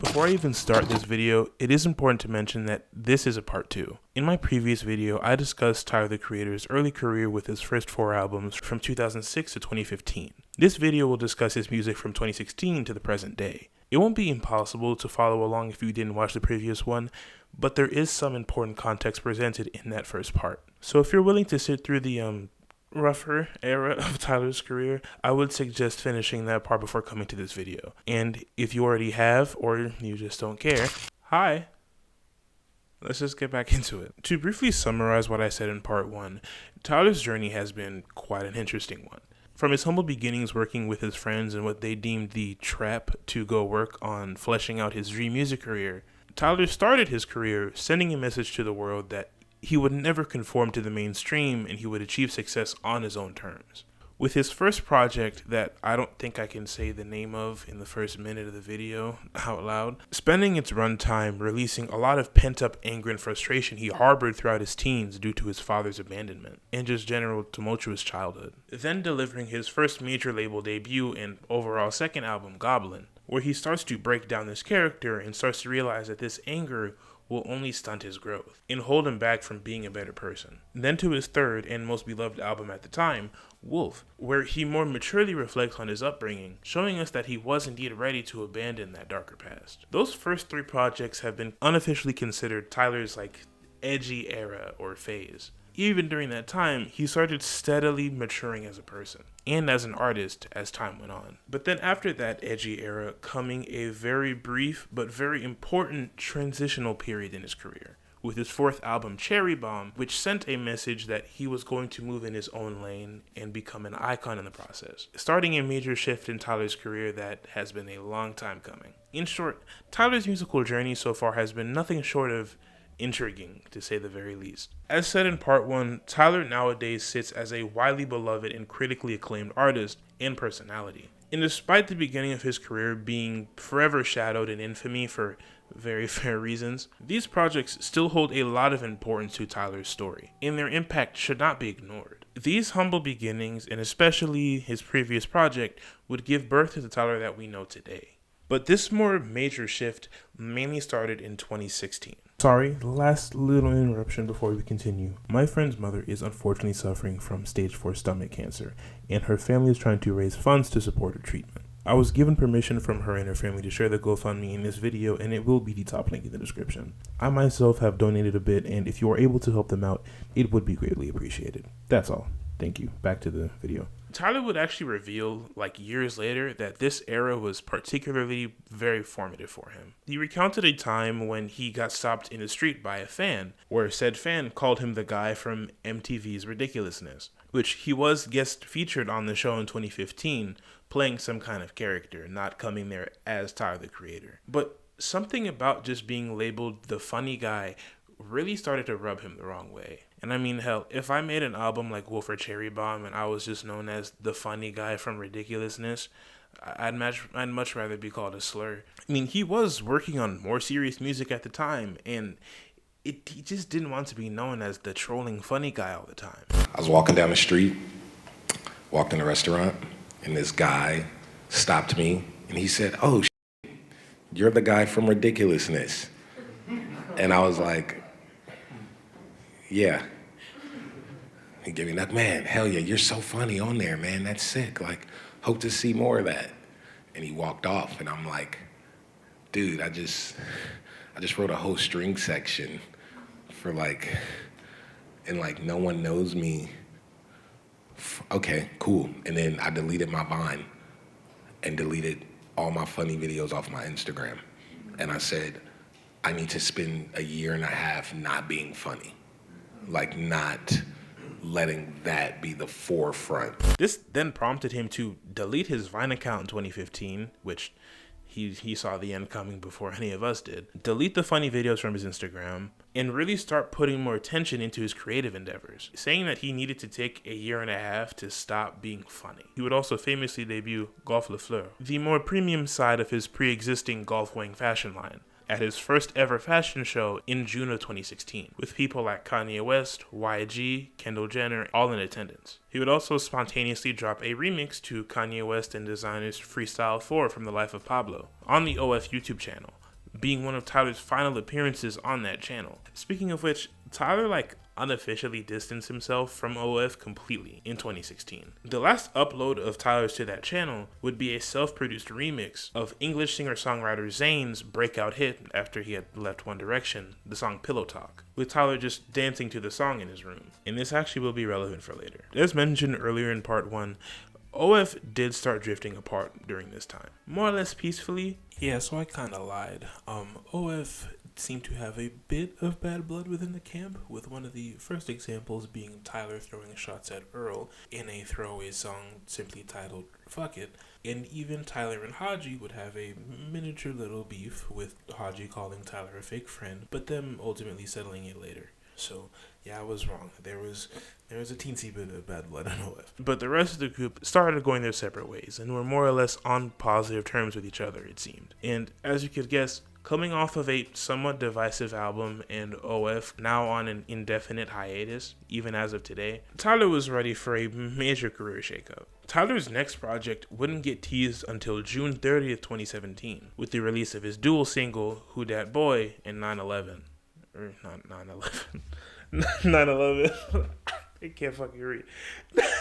Before I even start this video, it is important to mention that this is a part 2. In my previous video, I discussed Tyler the Creator's early career with his first 4 albums from 2006 to 2015. This video will discuss his music from 2016 to the present day. It won't be impossible to follow along if you didn't watch the previous one, but there is some important context presented in that first part. So if you're willing to sit through the rougher era of Tyler's career, I would suggest finishing that part before coming to this video. And if you already have, or you just don't care, hi! Let's just get back into it. To briefly summarize what I said in part 1, Tyler's journey has been quite an interesting one. From his humble beginnings working with his friends in what they deemed the trap to go work on fleshing out his dream music career, Tyler started his career sending a message to the world that he would never conform to the mainstream and he would achieve success on his own terms. With his first project that I don't think I can say the name of in the first minute of the video out loud, spending its runtime releasing a lot of pent-up anger and frustration he harbored throughout his teens due to his father's abandonment and just general tumultuous childhood. Then delivering his first major label debut and overall second album, Goblin, where he starts to break down this character and starts to realize that this anger will only stunt his growth and hold him back from being a better person. Then to his third and most beloved album at the time, Wolf, where he more maturely reflects on his upbringing, showing us that he was indeed ready to abandon that darker past. Those first 3 projects have been unofficially considered Tyler's edgy era or phase. Even during that time, he started steadily maturing as a person and as an artist as time went on. But then after that edgy era, coming a very brief but very important transitional period in his career, with his 4th album, Cherry Bomb, which sent a message that he was going to move in his own lane and become an icon in the process, starting a major shift in Tyler's career that has been a long time coming. In short, Tyler's musical journey so far has been nothing short of intriguing, to say the very least. As said in part 1, Tyler nowadays sits as a widely beloved and critically acclaimed artist and personality. And despite the beginning of his career being forever shadowed in infamy for very fair reasons, these projects still hold a lot of importance to Tyler's story, and their impact should not be ignored. These humble beginnings, and especially his previous project, would give birth to the Tyler that we know today. But this more major shift mainly started in 2016. Sorry, last little interruption before we continue. My friend's mother is unfortunately suffering from stage 4 stomach cancer, and her family is trying to raise funds to support her treatment. I was given permission from her and her family to share the GoFundMe in this video, and it will be the top link in the description. I myself have donated a bit, and if you are able to help them out, it would be greatly appreciated. That's all. Thank you. Back to the video. Tyler would actually reveal, years later, that this era was particularly very formative for him. He recounted a time when he got stopped in the street by a fan, where said fan called him the guy from MTV's Ridiculousness, which he was guest featured on the show in 2015, playing some kind of character, not coming there as Tyler the Creator. But something about just being labeled the funny guy really started to rub him the wrong way. And I mean, hell, if I made an album like Wolf or Cherry Bomb and I was just known as the funny guy from Ridiculousness, I'd much rather be called a slur. I mean, he was working on more serious music at the time, and he just didn't want to be known as the trolling funny guy all the time. I was walking down the street, walked in a restaurant, and this guy stopped me, and he said, "Oh, you're the guy from Ridiculousness." And I was like, "Yeah." He gave me that, "Man, hell yeah, you're so funny on there, man. That's sick. Hope to see more of that." And he walked off, and I'm like, "Dude, I just wrote a whole string section for and no one knows me. Okay, cool." And then I deleted my Vine and deleted all my funny videos off my Instagram. And I said, I need to spend a year and a half not being funny. Not letting that be the forefront. This then prompted him to delete his Vine account in 2015, which he saw the end coming before any of us did, delete the funny videos from his Instagram, and really start putting more attention into his creative endeavors, saying that he needed to take a year and a half to stop being funny. He would also famously debut Golf Le Fleur, the more premium side of his pre-existing Golf Wang fashion line, at his first ever fashion show in June of 2016, with people like Kanye West, YG, Kendall Jenner, all in attendance. He would also spontaneously drop a remix to Kanye West and designer's Freestyle 4 from the Life of Pablo on the OF YouTube channel, being one of Tyler's final appearances on that channel. Speaking of which, Tyler unofficially distanced himself from OF completely in 2016. The last upload of Tyler's to that channel would be a self-produced remix of English singer-songwriter Zayn's breakout hit after he had left One Direction, the song Pillow Talk, with Tyler just dancing to the song in his room. And this actually will be relevant for later. As mentioned earlier in part 1, OF did start drifting apart during this time, more or less peacefully. Yeah, so I kinda lied. OF seemed to have a bit of bad blood within the camp, with one of the first examples being Tyler throwing shots at Earl in a throwaway song simply titled Fuck It, and even Tyler and Haji would have a miniature little beef, with Haji calling Tyler a fake friend, but them ultimately settling it later. So yeah, I was wrong. There was a teensy bit of bad blood on OF. But the rest of the group started going their separate ways and were more or less on positive terms with each other, it seemed. And as you could guess, coming off of a somewhat divisive album and OF now on an indefinite hiatus, even as of today, Tyler was ready for a major career shakeup. Tyler's next project wouldn't get teased until June 30th, 2017, with the release of his dual single, Who Dat Boy, and 9/11. Or not 9/11. 9/11. I can't fucking read.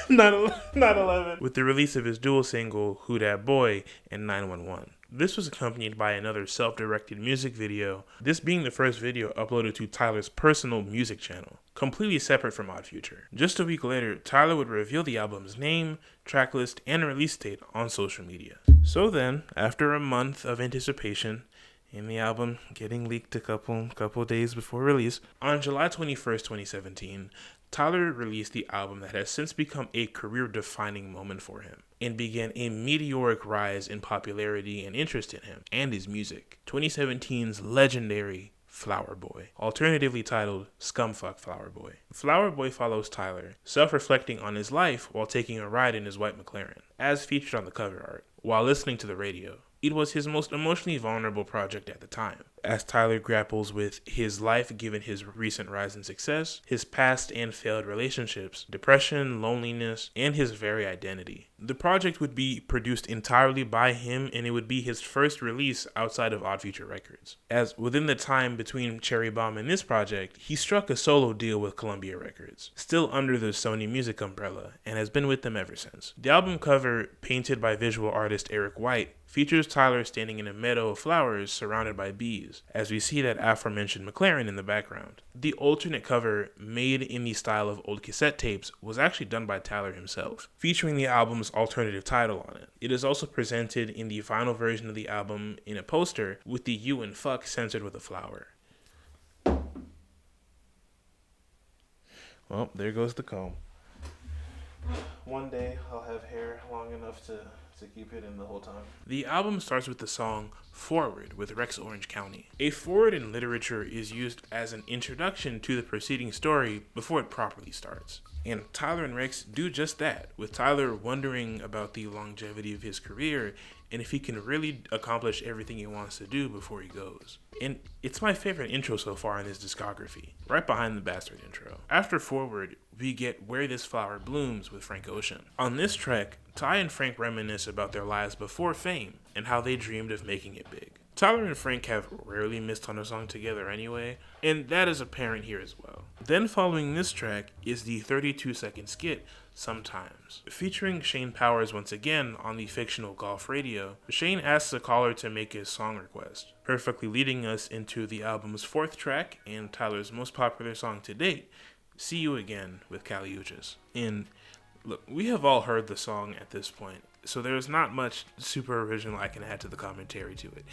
9/11. With the release of his dual single, Who Dat Boy, and 911. This was accompanied by another self-directed music video, this being the first video uploaded to Tyler's personal music channel, completely separate from Odd Future. Just a week later, Tyler would reveal the album's name, tracklist, and release date on social media. So then, after a month of anticipation, and the album getting leaked a couple days before release, on July 21st, 2017, Tyler released the album that has since become a career-defining moment for him, and began a meteoric rise in popularity and interest in him and his music. 2017's legendary Flower Boy, alternatively titled Scumfuck Flower Boy. Flower Boy follows Tyler, self-reflecting on his life while taking a ride in his white McLaren, as featured on the cover art, while listening to the radio. It was his most emotionally vulnerable project at the time, as Tyler grapples with his life given his recent rise in success, his past and failed relationships, depression, loneliness, and his very identity. The project would be produced entirely by him, and it would be his first release outside of Odd Future Records, as within the time between Cherry Bomb and this project, he struck a solo deal with Columbia Records, still under the Sony Music umbrella, and has been with them ever since. The album cover, painted by visual artist Eric White, features Tyler standing in a meadow of flowers surrounded by bees, as we see that aforementioned McLaren in the background. The alternate cover, made in the style of old cassette tapes, was actually done by Tyler himself, featuring the album's alternative title on it. It is also presented in the final version of the album in a poster with the U and fuck censored with a flower. Well, there goes the comb. One day I'll have hair long enough to keep it in the whole time. The album starts with the song Forward with Rex Orange County. A forward in literature is used as an introduction to the preceding story before it properly starts. And Tyler and Rex do just that, with Tyler wondering about the longevity of his career and if he can really accomplish everything he wants to do before he goes. And it's my favorite intro so far in his discography, right behind the Bastard intro. After Forward, we get Where This Flower Blooms with Frank Ocean. On this track, Ty and Frank reminisce about their lives before fame and how they dreamed of making it big. Tyler and Frank have rarely missed on a song together anyway, and that is apparent here as well. Then following this track is the 32-second skit, Sometimes. Featuring Shane Powers once again on the fictional golf radio, Shane asks a caller to make a song request, perfectly leading us into the album's fourth track and Tyler's most popular song to date, See You Again with Kali Uchis. And look, we have all heard the song at this point, so there's not much super original I can add to the commentary to it.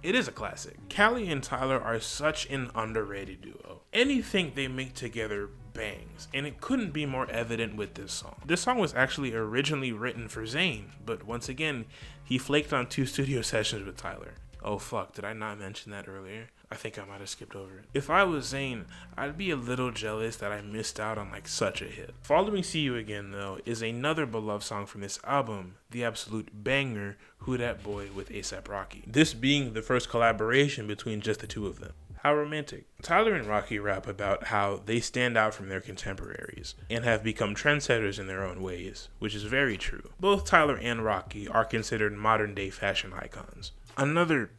It is a classic. Kali and Tyler are such an underrated duo. Anything they make together bangs, and it couldn't be more evident with this song. This song was actually originally written for Zayn, but once again, he flaked on 2 studio sessions with Tyler. Oh fuck, did I not mention that earlier? I think I might have skipped over it. If I was Zayn, I'd be a little jealous that I missed out on such a hit. Following See You Again though is another beloved song from this album, the absolute banger Who Dat Boy with A$AP Rocky. This being the first collaboration between just the two of them. How romantic. Tyler and Rocky rap about how they stand out from their contemporaries and have become trendsetters in their own ways, which is very true. Both Tyler and Rocky are considered modern day fashion icons. Another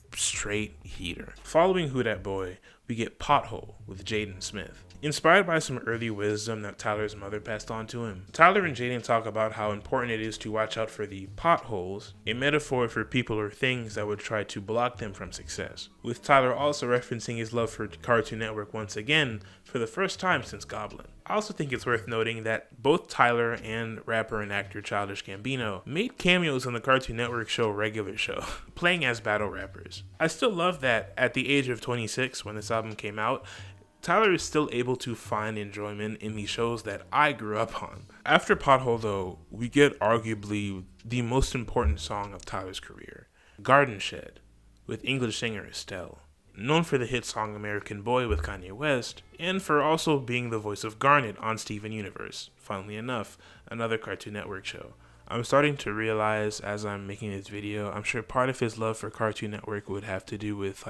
straight heater. Following Who Dat Boy, we get Pothole with Jaden Smith. Inspired by some early wisdom that Tyler's mother passed on to him, Tyler and Jaden talk about how important it is to watch out for the potholes, a metaphor for people or things that would try to block them from success, with Tyler also referencing his love for Cartoon Network once again for the first time since Goblin. I also think it's worth noting that both Tyler and rapper and actor Childish Gambino made cameos on the Cartoon Network show Regular Show, playing as battle rappers. I still love that at the age of 26 when this album came out, Tyler is still able to find enjoyment in the shows that I grew up on. After Pothole though, we get arguably the most important song of Tyler's career, Garden Shed, with English singer Estelle. Known for the hit song American Boy with Kanye West, and for also being the voice of Garnet on Steven Universe, funnily enough, another Cartoon Network show. I'm starting to realize as I'm making this video, I'm sure part of his love for Cartoon Network would have to do with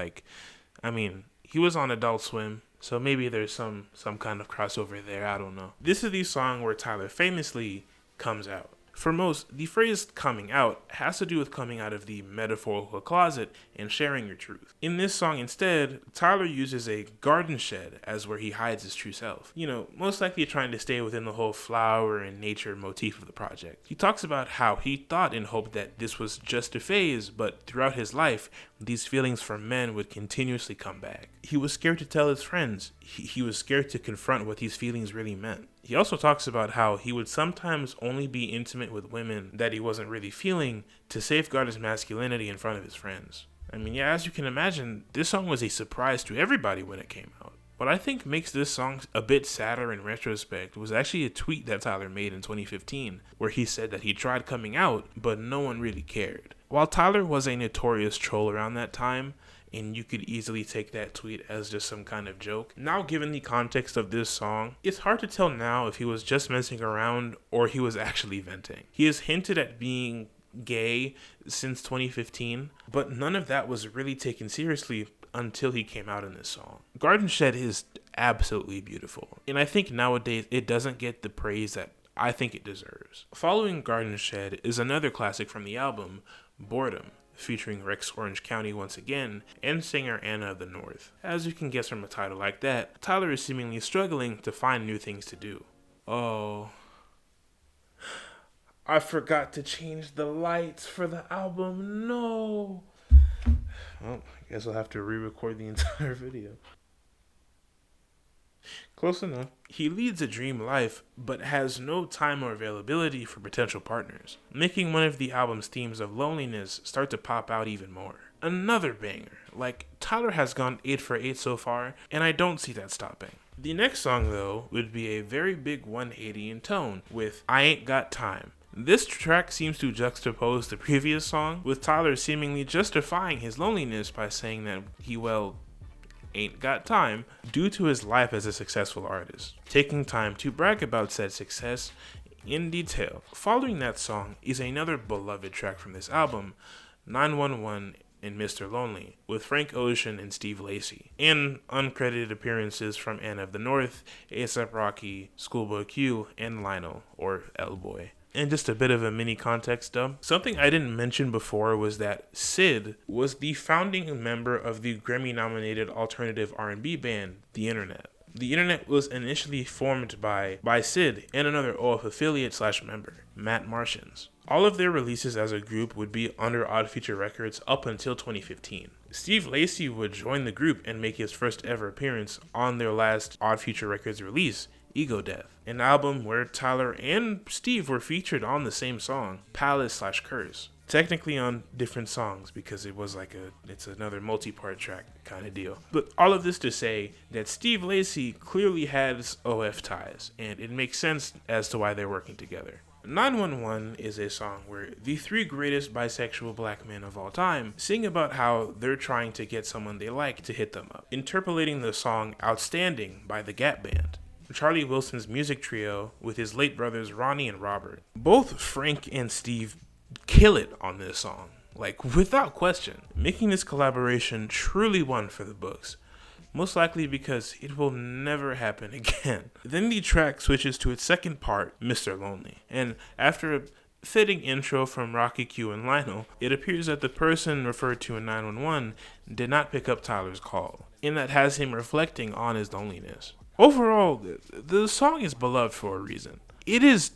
he was on Adult Swim, so maybe there's some kind of crossover there, I don't know. This is the song where Tyler famously comes out. For most, the phrase coming out has to do with coming out of the metaphorical closet and sharing your truth. In this song instead, Tyler uses a garden shed as where he hides his true self. Most likely trying to stay within the whole flower and nature motif of the project. He talks about how he thought and hoped that this was just a phase, but throughout his life, these feelings for men would continuously come back. He was scared to tell his friends. He was scared to confront what these feelings really meant. He also talks about how he would sometimes only be intimate with women that he wasn't really feeling to safeguard his masculinity in front of his friends. As you can imagine, this song was a surprise to everybody when it came out. What I think makes this song a bit sadder in retrospect was actually a tweet that Tyler made in 2015, where he said that he tried coming out, but no one really cared. While Tyler was a notorious troll around that time, and you could easily take that tweet as just some kind of joke, now given the context of this song, it's hard to tell now if he was just messing around or he was actually venting. He has hinted at being gay since 2015, but none of that was really taken seriously until he came out in this song. Garden Shed is absolutely beautiful, and I think nowadays it doesn't get the praise that I think it deserves. Following Garden Shed is another classic from the album, Boredom, featuring Rex Orange County once again, and singer Anna of the North. As you can guess from a title like that, Tyler is seemingly struggling to find new things to do. Oh, I forgot to change the lights for the album, no! Well, I guess I'll have to re-record the entire video. Close enough. He leads a dream life, but has no time or availability for potential partners, making one of the album's themes of loneliness start to pop out even more. Another banger. Tyler has gone 8 for 8 so far, and I don't see that stopping. The next song, though, would be a very big 180 in tone, with I Ain't Got Time. This track seems to juxtapose the previous song, with Tyler seemingly justifying his loneliness by saying that he, ain't got time due to his life as a successful artist, taking time to brag about said success in detail. Following that song is another beloved track from this album, 911 and Mr. Lonely, with Frank Ocean and Steve Lacy, and uncredited appearances from Anna of the North, A$AP Rocky, Schoolboy Q, and Lionel, or L-Boy. And just a bit of a mini context dump. Something I didn't mention before was that Sid was the founding member of the Grammy-nominated alternative R&B band, The Internet. The Internet was initially formed by Sid and another OF affiliate/member, Matt Martians. All of their releases as a group would be under Odd Future Records up until 2015. Steve Lacy would join the group and make his first ever appearance on their last Odd Future Records release, Ego Death, an album where Tyler and Steve were featured on the same song, Palace/Curse. Technically on different songs because it was it's another multi-part track kind of deal. But all of this to say that Steve Lacy clearly has OF ties, and it makes sense as to why they're working together. 911 is a song where the 3 greatest bisexual black men of all time sing about how they're trying to get someone they like to hit them up, interpolating the song Outstanding by the Gap Band, Charlie Wilson's music trio with his late brothers Ronnie and Robert. Both Frank and Steve kill it on this song, without question, making this collaboration truly one for the books, most likely because it will never happen again. Then the track switches to its second part, Mr. Lonely, and after a Fitting intro from Rocky Q and Lionel, it appears that the person referred to in 911 did not pick up Tyler's call, and that has him reflecting on his loneliness. Overall, the song is beloved for a reason. It is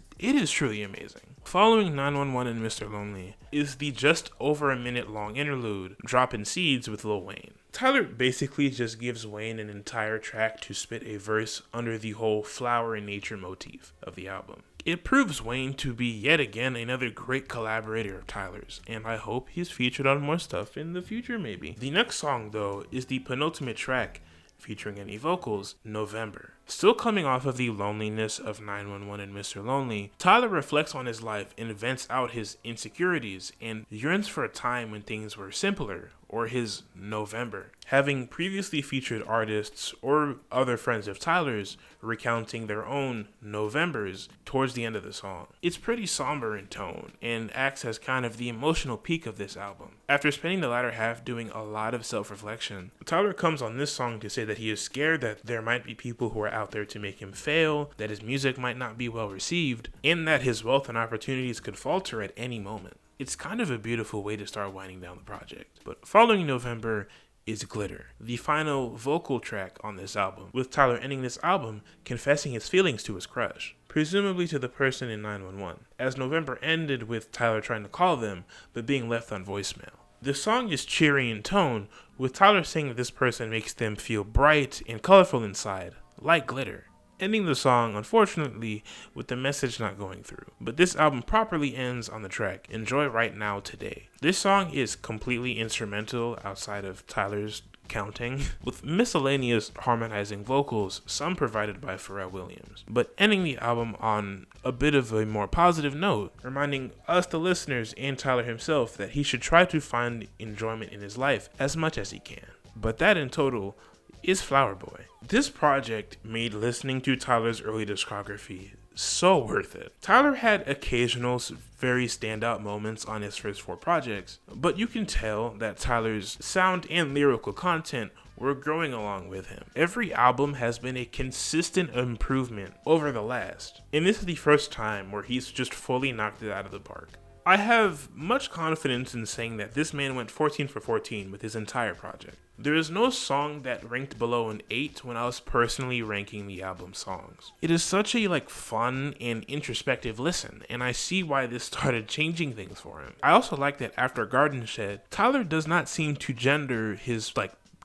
truly amazing. Following 911 and Mr. Lonely is the just over a minute long interlude, Droppin' Seeds with Lil Wayne. Tyler basically just gives Wayne an entire track to spit a verse under the whole flower in nature motif of the album. It proves Wayne to be yet again another great collaborator of Tyler's, and I hope he's featured on more stuff in the future maybe. The next song though is the penultimate track, featuring any vocals, November. Still coming off of the loneliness of 911 and Mr. Lonely, Tyler reflects on his life and vents out his insecurities and yearns for a time when things were simpler, or his November. Having previously featured artists or other friends of Tyler's recounting their own Novembers towards the end of the song. It's pretty somber in tone and acts as kind of the emotional peak of this album. After spending the latter half doing a lot of self-reflection, Tyler comes on this song to say that he is scared that there might be people who are out there to make him fail, that his music might not be well received, and that his wealth and opportunities could falter at any moment. It's kind of a beautiful way to start winding down the project. But following November is Glitter, the final vocal track on this album, with Tyler ending this album confessing his feelings to his crush, presumably to the person in 911, as November ended with Tyler trying to call them, but being left on voicemail. The song is cheery in tone, with Tyler saying that this person makes them feel bright and colorful inside, like glitter. Ending the song, unfortunately, with the message not going through. But this album properly ends on the track, Enjoy Right Now Today. This song is completely instrumental outside of Tyler's counting, with miscellaneous harmonizing vocals, some provided by Pharrell Williams. But ending the album on a bit of a more positive note, reminding us, the listeners, and Tyler himself that he should try to find enjoyment in his life as much as he can. But that in total is Flower Boy. This project made listening to Tyler's early discography so worth it. Tyler had occasional very standout moments on his first 4 projects, but you can tell that Tyler's sound and lyrical content were growing along with him. Every album has been a consistent improvement over the last, and this is the first time where he's just fully knocked it out of the park. I have much confidence in saying that this man went 14 for 14 with his entire project. There is no song that ranked below an 8 when I was personally ranking the album songs. It is such a fun and introspective listen, and I see why this started changing things for him. I also like that after Garden Shed, Tyler does not seem to gender his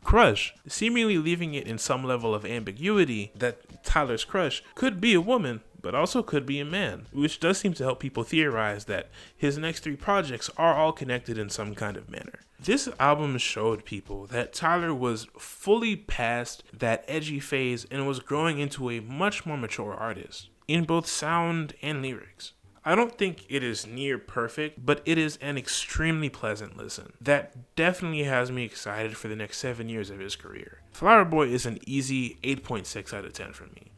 crush, seemingly leaving it in some level of ambiguity that Tyler's crush could be a woman, but also could be a man, which does seem to help people theorize that his next 3 projects are all connected in some kind of manner. This album showed people that Tyler was fully past that edgy phase and was growing into a much more mature artist, in both sound and lyrics. I don't think it is near perfect, but it is an extremely pleasant listen that definitely has me excited for the next 7 years of his career. Flower Boy is an easy 8.6 out of 10 for me.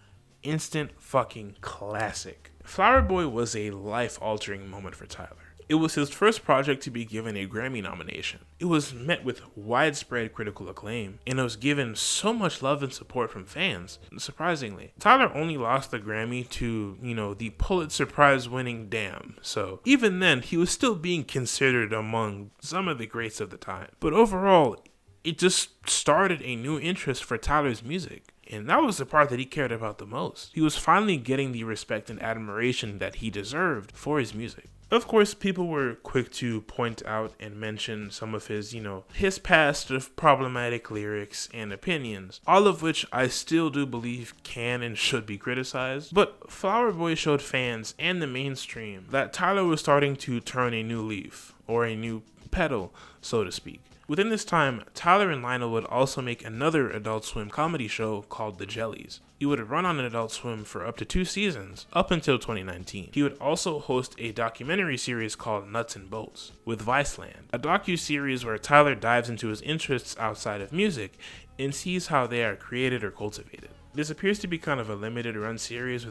Instant fucking classic. Flower Boy was a life-altering moment for Tyler. It was his first project to be given a Grammy nomination. It was met with widespread critical acclaim, and it was given so much love and support from fans. Surprisingly, Tyler only lost the Grammy to, the Pulitzer Prize-winning Damn. So even then, he was still being considered among some of the greats of the time. But overall, it just started a new interest for Tyler's music. And that was the part that he cared about the most. He was finally getting the respect and admiration that he deserved for his music. Of course, people were quick to point out and mention some of his, his past of problematic lyrics and opinions, all of which I still do believe can and should be criticized. But Flower Boy showed fans and the mainstream that Tyler was starting to turn a new leaf, or a new petal, so to speak. Within this time, Tyler and Lionel would also make another Adult Swim comedy show called The Jellies. It would run on Adult Swim for up to 2 seasons, up until 2019. He would also host a documentary series called Nuts and Bolts with Viceland, a docu-series where Tyler dives into his interests outside of music and sees how they are created or cultivated. This appears to be kind of a limited run series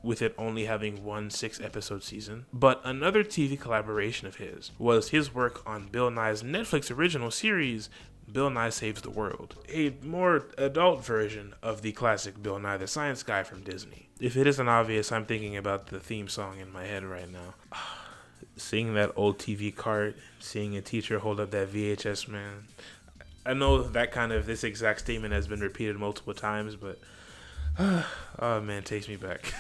with it only having 1 6-episode season. But another TV collaboration of his was his work on Bill Nye's Netflix original series, Bill Nye Saves the World, a more adult version of the classic Bill Nye the Science Guy from Disney. If it isn't obvious, I'm thinking about the theme song in my head right now. Seeing that old TV cart, seeing a teacher hold up that VHS, man. I know this exact statement has been repeated multiple times, but oh man, it takes me back.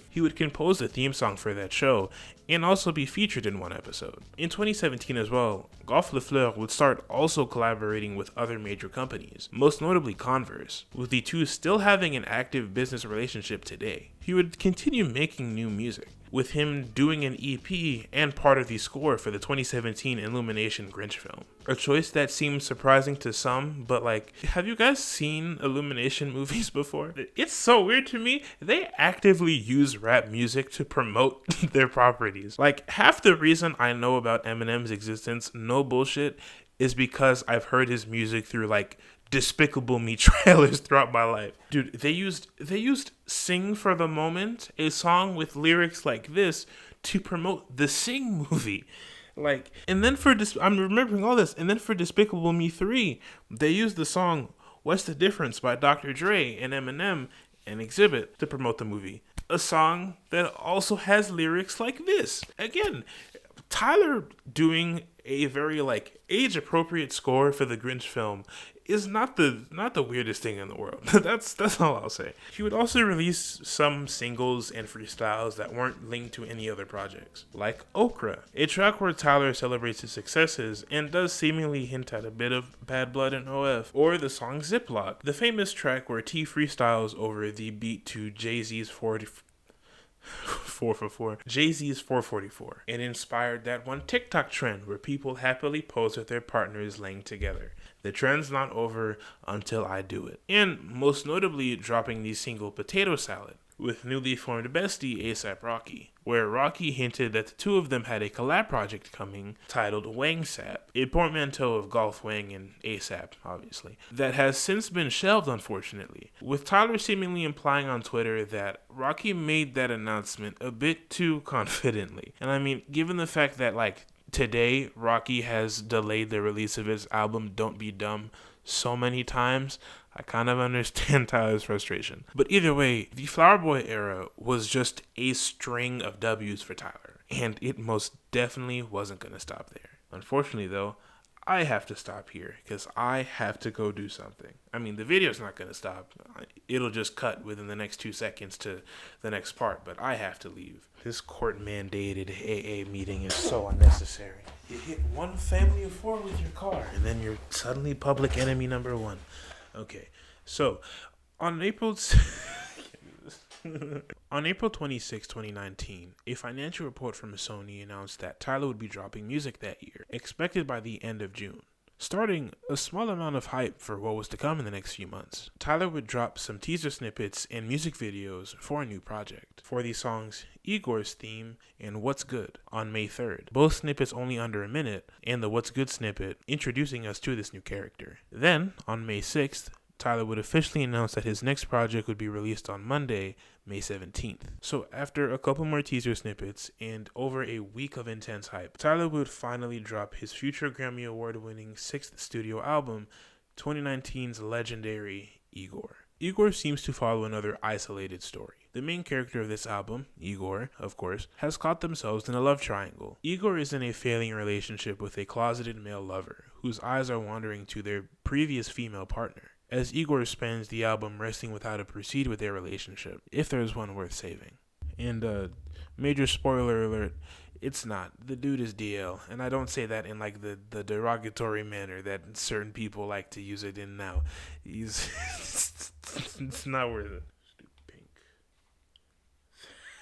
He would compose the theme song for that show and also be featured in one episode. In 2017 as well, Goff LaFleur would start also collaborating with other major companies, most notably Converse, with the two still having an active business relationship today. He would continue making new music, with him doing an EP and part of the score for the 2017 Illumination Grinch film. A choice that seems surprising to some, but have you guys seen Illumination movies before? It's so weird to me. They actively use rap music to promote their properties. Half the reason I know about Eminem's existence, no bullshit, is because I've heard his music through Despicable Me trailers throughout my life. Dude, they used Sing for the Moment, a song with lyrics like this, to promote the Sing movie. And then I'm remembering all this, and then for Despicable Me 3, they used the song What's the Difference by Dr. Dre and Eminem and Exhibit to promote the movie. A song that also has lyrics like this. Again, Tyler doing a very age-appropriate score for the Grinch film is not the weirdest thing in the world. That's all I'll say. He would also release some singles and freestyles that weren't linked to any other projects, like Okra, a track where Tyler celebrates his successes and does seemingly hint at a bit of bad blood in OF, or the song Ziploc, the famous track where T freestyles over the beat to Jay-Z's 444, and inspired that one TikTok trend where people happily pose with their partners laying together. The trend's not over until I do it. And most notably, dropping the single Potato Salad with newly formed bestie A$AP Rocky, where Rocky hinted that the two of them had a collab project coming titled WangSap, a portmanteau of Golf Wang and A$AP, obviously, that has since been shelved, unfortunately, with Tyler seemingly implying on Twitter that Rocky made that announcement a bit too confidently. And I mean, given the fact that today Rocky has delayed the release of his album Don't Be Dumb so many times, I kind of understand Tyler's frustration. But either way, the Flower Boy era was just a string of W's for Tyler, and it most definitely wasn't going to stop there. Unfortunately though, I have to stop here because I have to go do something. I mean, the video's not going to stop. It'll just cut within the next 2 seconds to the next part, but I have to leave. This court-mandated AA meeting is so unnecessary. You hit one family of 4 with your car, and then you're suddenly public enemy number 1. Okay, so on April 26, 2019, a financial report from Sony announced that Tyler would be dropping music that year, expected by the end of June, starting a small amount of hype for what was to come in the next few months. Tyler would drop some teaser snippets and music videos for a new project, for the songs Igor's Theme and What's Good on May 3rd, both snippets only under a minute, and the What's Good snippet introducing us to this new character. Then, on May 6th, Tyler would officially announce that his next project would be released on Monday, May 17th. So after a couple more teaser snippets and over a week of intense hype, Tyler would finally drop his future Grammy Award-winning 6th studio album, 2019's legendary Igor. Igor seems to follow another isolated story. The main character of this album, Igor, of course, has caught themselves in a love triangle. Igor is in a failing relationship with a closeted male lover, whose eyes are wandering to their previous female partner, as Igor spends the album wrestling with how to proceed with their relationship, if there is one worth saving. And major spoiler alert, it's not. The dude is DL, and I don't say that in the derogatory manner that certain people like to use it in now. He's it's not worth it. Pink.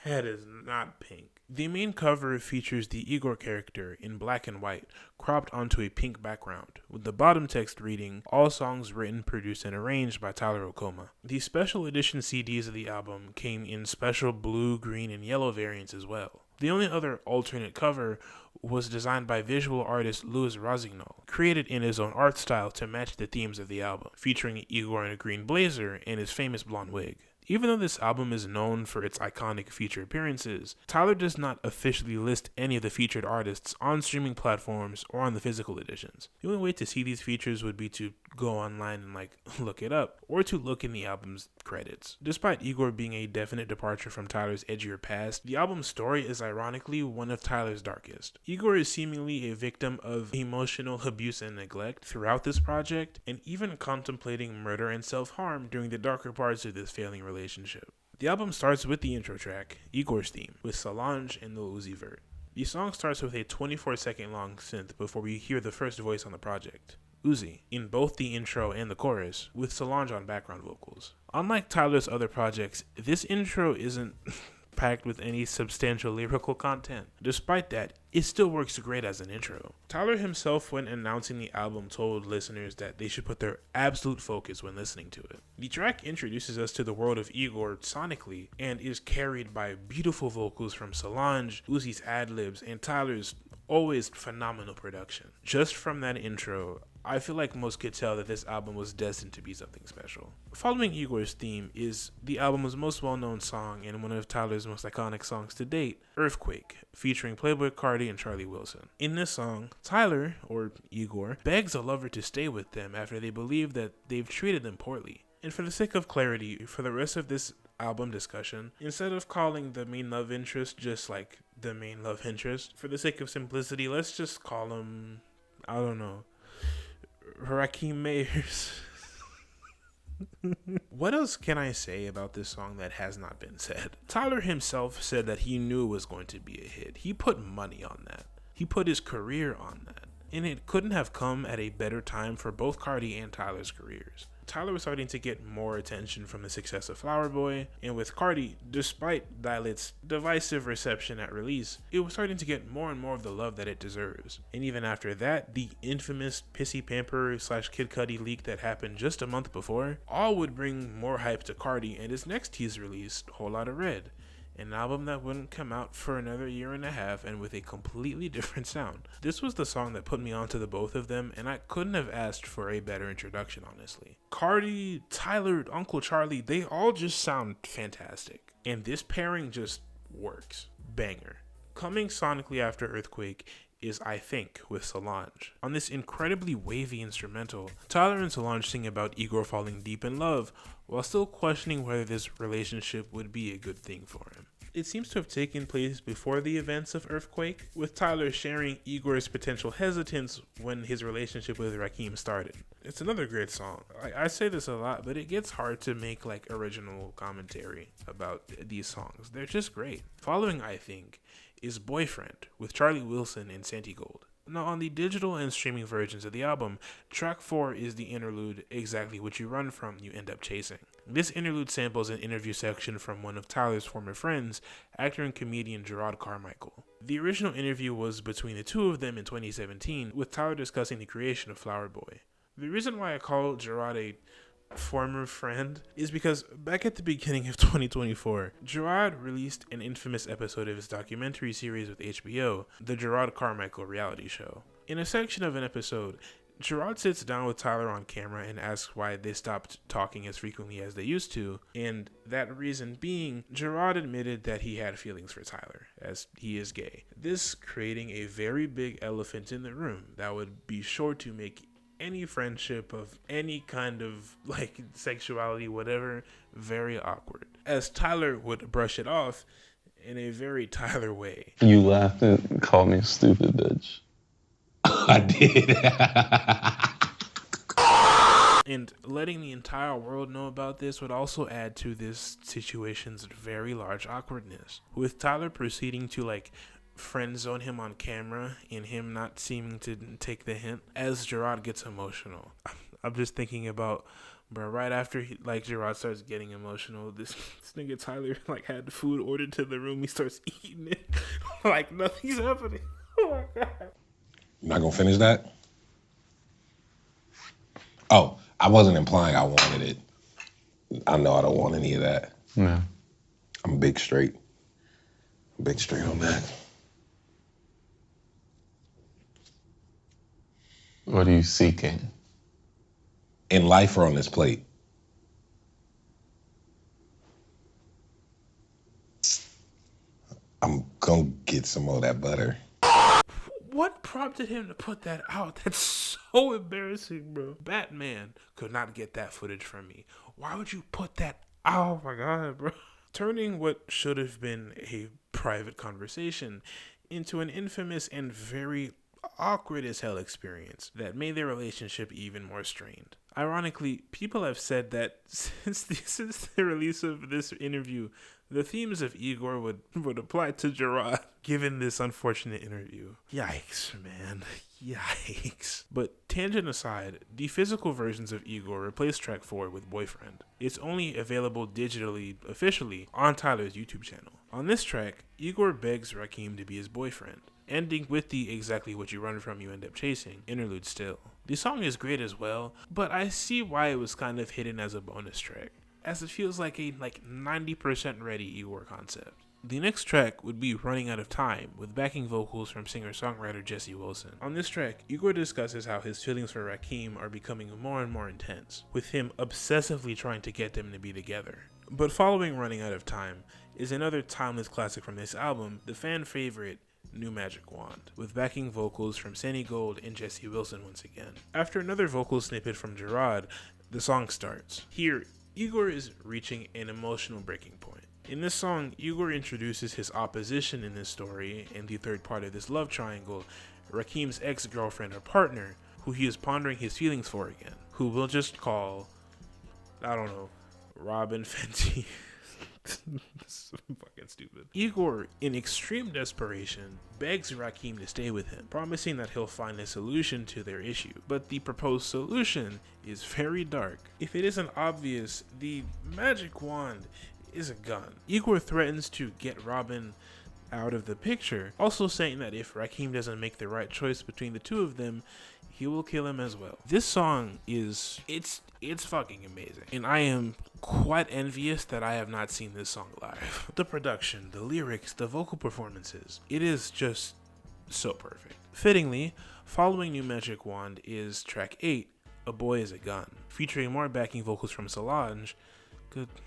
That is not pink. The main cover features the Igor character in black and white, cropped onto a pink background, with the bottom text reading, "All songs written, produced, and arranged by Tyler Okoma." The special edition CDs of the album came in special blue, green, and yellow variants as well. The only other alternate cover was designed by visual artist Louis Rossignol, created in his own art style to match the themes of the album, featuring Igor in a green blazer and his famous blonde wig. Even though this album is known for its iconic feature appearances, Tyler does not officially list any of the featured artists on streaming platforms or on the physical editions. The only way to see these features would be to go online and look it up, or to look in the album's credits. Despite Igor being a definite departure from Tyler's edgier past, the album's story is ironically one of Tyler's darkest. Igor is seemingly a victim of emotional abuse and neglect throughout this project, and even contemplating murder and self-harm during the darker parts of this failing relationship. The album starts with the intro track, Igor's theme, with Solange and Lil Uzi Vert. The song starts with a 24-second long synth before we hear the first voice on the project, Uzi, in both the intro and the chorus, with Solange on background vocals. Unlike Tyler's other projects, this intro isn't packed with any substantial lyrical content. Despite that, it still works great as an intro. Tyler himself, when announcing the album, told listeners that they should put their absolute focus when listening to it. The track introduces us to the world of Igor sonically and is carried by beautiful vocals from Solange, Uzi's ad-libs, and Tyler's always phenomenal production. Just from that intro, I feel like most could tell that this album was destined to be something special. Following Igor's theme is the album's most well-known song and one of Tyler's most iconic songs to date, Earthquake, featuring Playboi Carti and Charlie Wilson. In this song, Tyler, or Igor, begs a lover to stay with them after they believe that they've treated them poorly. And for the sake of clarity, for the rest of this album discussion, instead of calling the main love interest just like the main love interest, for the sake of simplicity, let's just call him, I don't know, Raheem Mayers. What else can I say about this song that has not been said? Tyler himself said that he knew it was going to be a hit. He put money on that. He put his career on that. And it couldn't have come at a better time for both Carti and Tyler's careers. Tyler was starting to get more attention from the success of Flower Boy, and with Carti, despite Dialit's divisive reception at release, it was starting to get more and more of the love that it deserves. And even after that, the infamous Pissy Pamper / Kid Cudi leak that happened just a month before, all would bring more hype to Carti and his next teaser release, Whole Lotta Red, an album that wouldn't come out for another year and a half and with a completely different sound. This was the song that put me onto the both of them, and I couldn't have asked for a better introduction, honestly. Carti, Tyler, Uncle Charlie, they all just sound fantastic. And this pairing just works. Banger. Coming sonically after Earthquake is I Think with Solange. On this incredibly wavy instrumental, Tyler and Solange sing about Igor falling deep in love while still questioning whether this relationship would be a good thing for him. It seems to have taken place before the events of Earthquake, with Tyler sharing Igor's potential hesitance when his relationship with Raheem started. It's another great song. I say this a lot, but it gets hard to make original commentary about these songs. They're just great. Following I Think is Boyfriend with Charlie Wilson and Santi Gold. Now, on the digital and streaming versions of the album, track 4 is the interlude, Exactly What You Run From, You End Up Chasing. This interlude samples an interview section from one of Tyler's former friends, actor and comedian Gerard Carmichael. The original interview was between the two of them in 2017, with Tyler discussing the creation of Flower Boy. The reason why I call Gerard a former friend is because back at the beginning of 2024, Gerard released an infamous episode of his documentary series with HBO, the Gerard Carmichael reality show. In a section of an episode, Gerard sits down with Tyler on camera and asks why they stopped talking as frequently as they used to, and that reason being, Gerard admitted that he had feelings for Tyler, as he is gay. This creating a very big elephant in the room that would be sure to make any friendship of any kind of sexuality, whatever, very awkward, as Tyler would brush it off in a very Tyler way. You laughed and called me a stupid bitch. I did. And letting the entire world know about this would also add to this situation's very large awkwardness, with Tyler proceeding to friend zone him on camera and him not seeming to take the hint as Gerard gets emotional. I'm just thinking about, bro, right after Gerard starts getting emotional, this nigga Tyler had the food ordered to the room, he starts eating it like nothing's happening. Oh my god. You're not gonna finish that? Oh, I wasn't implying I wanted it. I know I don't want any of that. No. I'm big straight. Big straight on that. What are you seeking? In life or on this plate? I'm gonna get some more of that butter. What prompted him to put that out? That's so so embarrassing, bro. Batman could not get that footage from me. Why would you put that? Oh my god, bro. Turning what should have been a private conversation into an infamous and very awkward as hell experience that made their relationship even more strained. Ironically, people have said that since the release of this interview, the themes of Igor would apply to Gerard, given this unfortunate interview. Yikes, man. Yikes. But tangent aside, the physical versions of Igor replaced track 4 with Boyfriend. It's only available digitally, officially, on Tyler's YouTube channel. On this track, Igor begs Rakim to be his boyfriend, ending with the exactly what you run from you end up chasing interlude still. The song is great as well, but I see why it was kind of hidden as a bonus track, as it feels like a 90% ready Igor concept. The next track would be Running Out of Time, with backing vocals from singer-songwriter Jesse Wilson. On this track, Igor discusses how his feelings for Rakim are becoming more and more intense, with him obsessively trying to get them to be together. But following Running Out of Time is another timeless classic from this album, the fan favorite New Magic Wand, with backing vocals from Sandy Gold and Jesse Wilson once again. After another vocal snippet from Gerard, the song starts. Here, Igor is reaching an emotional breaking point. In this song, Igor introduces his opposition in this story and the third part of this love triangle, Rakim's ex-girlfriend or partner, who he is pondering his feelings for again, who we'll just call, I don't know, Robin Fenty. This is fucking stupid. Igor, in extreme desperation, begs Rakim to stay with him, promising that he'll find a solution to their issue. But the proposed solution is very dark. If it isn't obvious, the magic wand is a gun. Igor threatens to get Robin out of the picture, also saying that if Rakim doesn't make the right choice between the two of them, he will kill him as well. This song is, it's fucking amazing, and I am quite envious that I have not seen this song live. The production, the lyrics, the vocal performances, it is just so perfect. Fittingly, following New Magic Wand is track 8, A Boy Is a Gun, featuring more backing vocals from Solange.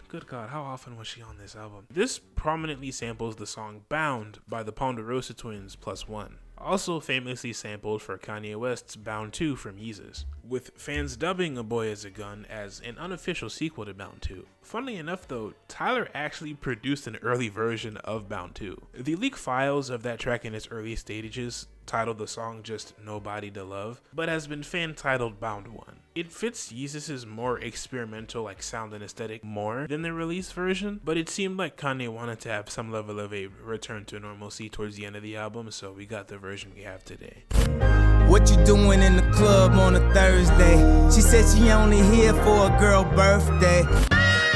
Good God, how often was she on this album? This prominently samples the song Bound by the Ponderosa Twins +1. Also famously sampled for Kanye West's Bound 2 from Yeezus, with fans dubbing A Boy Is a Gun as an unofficial sequel to Bound 2. Funnily enough though, Tyler actually produced an early version of Bound 2. The leaked files of that track in its early stages titled the song just Nobody to Love, but has been fan-titled Bound 1. It fits Yeezus' more experimental sound and aesthetic more than the release version, but it seemed like Kanye wanted to have some level of a return to normalcy towards the end of the album, so we got the version we have today. What you doing in the club on a Thursday? She said she only here for a girl birthday.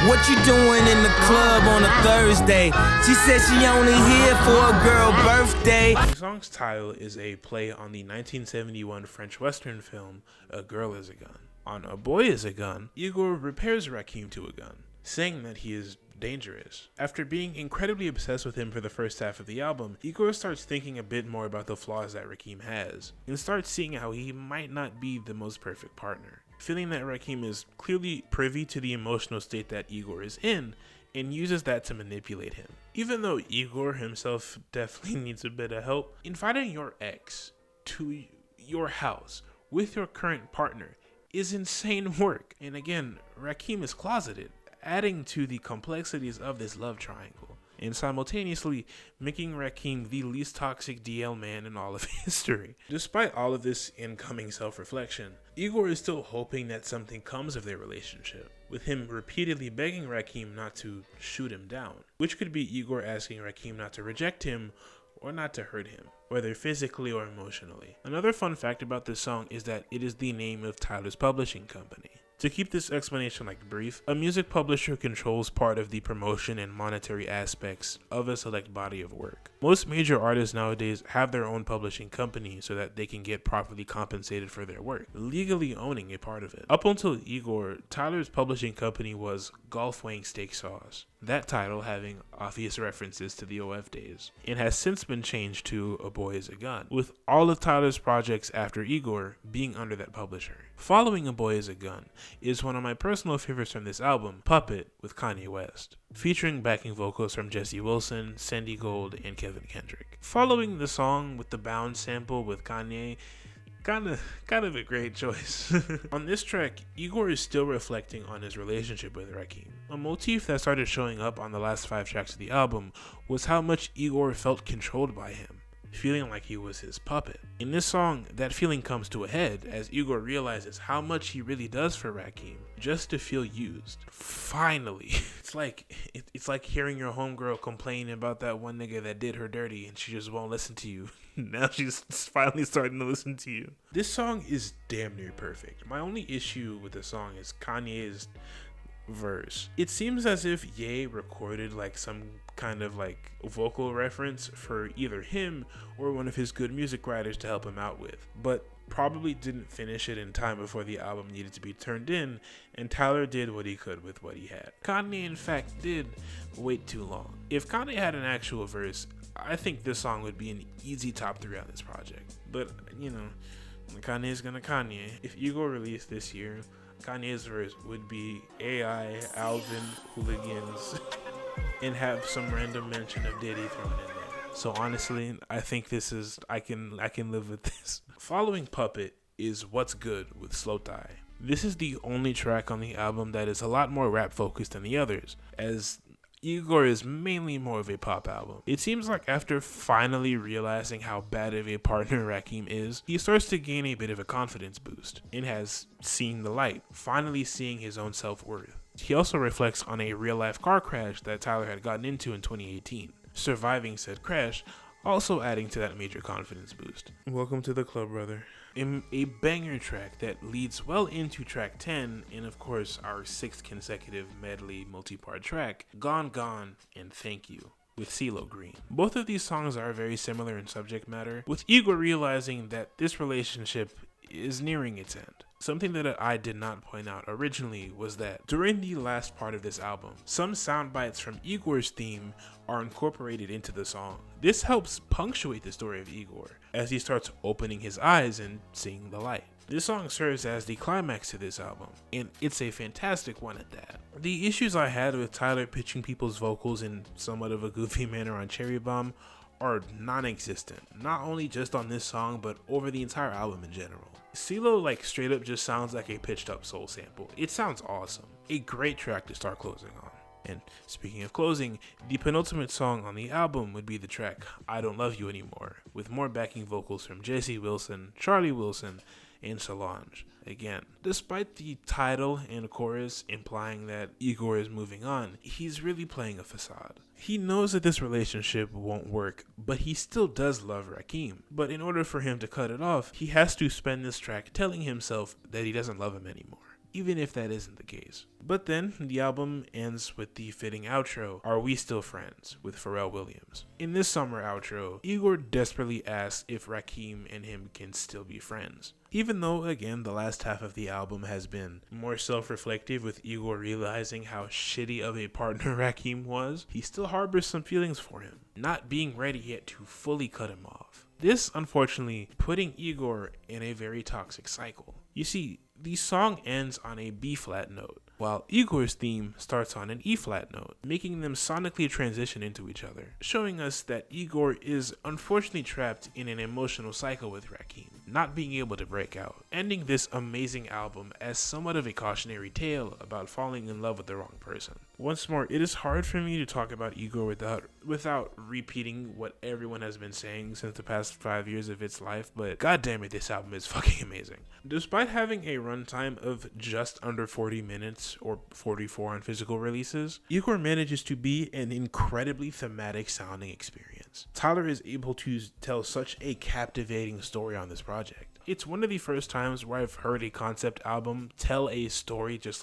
What you doing in the club on a Thursday? She said she only here for a girl birthday. The song's title is a play on the 1971 French Western film A Girl Is a Gun. On A Boy Is a Gun, Igor repairs Rakim to a gun, saying that he is dangerous. After being incredibly obsessed with him for the first half of the album, Igor starts thinking a bit more about the flaws that Rakim has, and starts seeing how he might not be the most perfect partner. Feeling that Rakim is clearly privy to the emotional state that Igor is in, and uses that to manipulate him. Even though Igor himself definitely needs a bit of help, inviting your ex to your house with your current partner is insane work. And again, Rakim is closeted, adding to the complexities of this love triangle, and simultaneously making Rakim the least toxic DL man in all of history. Despite all of this incoming self-reflection, Igor is still hoping that something comes of their relationship, with him repeatedly begging Rakim not to shoot him down, which could be Igor asking Rakim not to reject him or not to hurt him, whether physically or emotionally. Another fun fact about this song is that it is the name of Tyler's publishing company. To keep this explanation brief, a music publisher controls part of the promotion and monetary aspects of a select body of work. Most major artists nowadays have their own publishing company so that they can get properly compensated for their work, legally owning a part of it. Up until Igor, Tyler's publishing company was Golf Wang Steak Sauce, that title having obvious references to the OF days, and has since been changed to A Boy Is a Gun, with all of Tyler's projects after Igor being under that publisher. Following A Boy Is a Gun is one of my personal favorites from this album, Puppet with Kanye West, featuring backing vocals from Jesse Wilson, Sandy Gold, and Kevin Kendrick. Following the song with the Bound sample with Kanye Kind of a great choice. On this track, Igor is still reflecting on his relationship with Rakim. A motif that started showing up on the last 5 tracks of the album was how much Igor felt controlled by him, feeling like he was his puppet. In this song, that feeling comes to a head as Igor realizes how much he really does for Rakim just to feel used. Finally. It's like hearing your homegirl complain about that one nigga that did her dirty and she just won't listen to you. Now she's finally starting to listen to you. This song is damn near perfect. My only issue with the song is Kanye's verse. It seems as if Ye recorded like some kind of like vocal reference for either him or one of his good music writers to help him out with, but probably didn't finish it in time before the album needed to be turned in, and Tyler did what he could with what he had. Kanye in fact did wait too long. If Kanye had an actual verse, I think this song would be an easy top 3 on this project. But you know, Kanye's gonna Kanye. If Igor released this year, Kanye's verse would be AI, Alvin, Hooligans, and have some random mention of Diddy thrown in there. So honestly, I think I can live with this. Following Puppet is What's Good with Slow Thai. This is the only track on the album that is a lot more rap focused than the others, as Igor is mainly more of a pop album. It seems like after finally realizing how bad of a partner Rakim is, he starts to gain a bit of a confidence boost and has seen the light, finally seeing his own self-worth. He also reflects on a real-life car crash that Tyler had gotten into in 2018. Surviving said crash, also adding to that major confidence boost. Welcome to the club, brother. A banger track that leads well into track 10, and of course our 6th consecutive medley multi-part track, Gone Gone and Thank You, with CeeLo Green. Both of these songs are very similar in subject matter, with Igor realizing that this relationship is nearing its end. Something that I did not point out originally was that during the last part of this album, some sound bites from Igor's theme are incorporated into the song. This helps punctuate the story of Igor as he starts opening his eyes and seeing the light. This song serves as the climax to this album, and it's a fantastic one at that. The issues I had with Tyler pitching people's vocals in somewhat of a goofy manner on Cherry Bomb are non-existent, not only just on this song, but over the entire album in general. CeeLo straight up just sounds like a pitched up soul sample. It sounds awesome. A great track to start closing on. And speaking of closing, the penultimate song on the album would be the track I Don't Love You Anymore, with more backing vocals from Jesse Wilson, Charlie Wilson, and Solange. Again, despite the title and chorus implying that Igor is moving on, he's really playing a facade. He knows that this relationship won't work, but he still does love Rakim. But in order for him to cut it off, he has to spend this track telling himself that he doesn't love him anymore, even if that isn't the case. But then, the album ends with the fitting outro, Are We Still Friends, with Pharrell Williams. In this summer outro, Igor desperately asks if Rakim and him can still be friends. Even though, again, the last half of the album has been more self-reflective, with Igor realizing how shitty of a partner Rakim was, he still harbors some feelings for him, not being ready yet to fully cut him off. This, unfortunately, putting Igor in a very toxic cycle. You see, the song ends on a B-flat note, while Igor's theme starts on an E-flat note, making them sonically transition into each other, showing us that Igor is unfortunately trapped in an emotional cycle with Rakim, not being able to break out, ending this amazing album as somewhat of a cautionary tale about falling in love with the wrong person. Once more, it is hard for me to talk about Igor without repeating what everyone has been saying since the past 5 years of its life, but goddamn it, this album is fucking amazing. Despite having a runtime of just under 40 minutes, or 44 on physical releases, Igor manages to be an incredibly thematic sounding experience. Tyler is able to tell such a captivating story on this project. It's one of the first times where I've heard a concept album tell a story just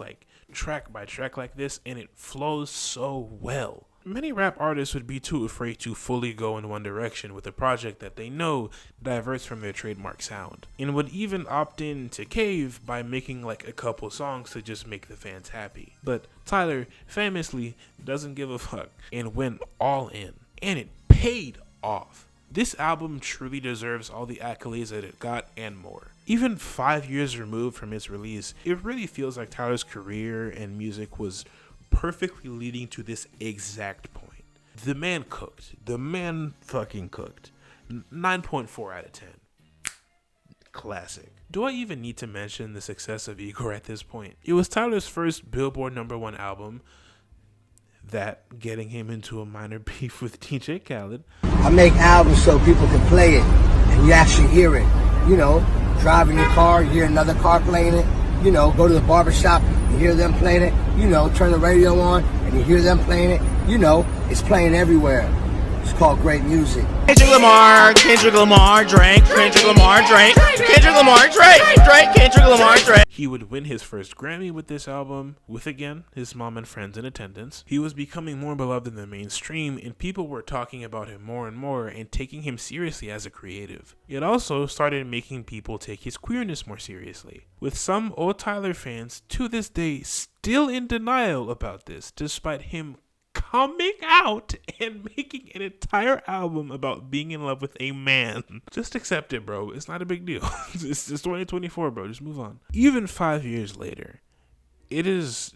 track by track like this, and it flows so well. Many rap artists would be too afraid to fully go in one direction with a project that they know diverts from their trademark sound, and would even opt in to cave by making a couple songs to just make the fans happy. But Tyler famously doesn't give a fuck and went all in, and it paid off. This album truly deserves all the accolades that it got and more. Even 5 years removed from its release, it really feels like Tyler's career and music was perfectly leading to this exact point. The man cooked. The man fucking cooked. 9.4 out of 10. classic. Do I even need to mention the success of Igor at this point? It was Tyler's first Billboard #1 album, that getting him into a minor beef with DJ Khaled. I make albums so people can play it and you actually hear it. You know, driving your car, you hear another car playing it. You know, go to the barbershop, you hear them playing it. You know, turn the radio on and you hear them playing it. You know, it's playing everywhere. It's called great music. Kendrick Lamar, Drake, Kendrick Lamar, Drake, Kendrick Lamar, Drake, Kendrick Lamar, Drake. He would win his first Grammy with this album, with again his mom and friends in attendance. He was becoming more beloved in the mainstream, and people were talking about him more and more and taking him seriously as a creative. It also started making people take his queerness more seriously, with some old Tyler fans to this day still in denial about this, despite him coming out and making an entire album about being in love with a man. Just accept it, bro. It's not a big deal. It's 2024, bro. Just move on. Even 5 years later, it is...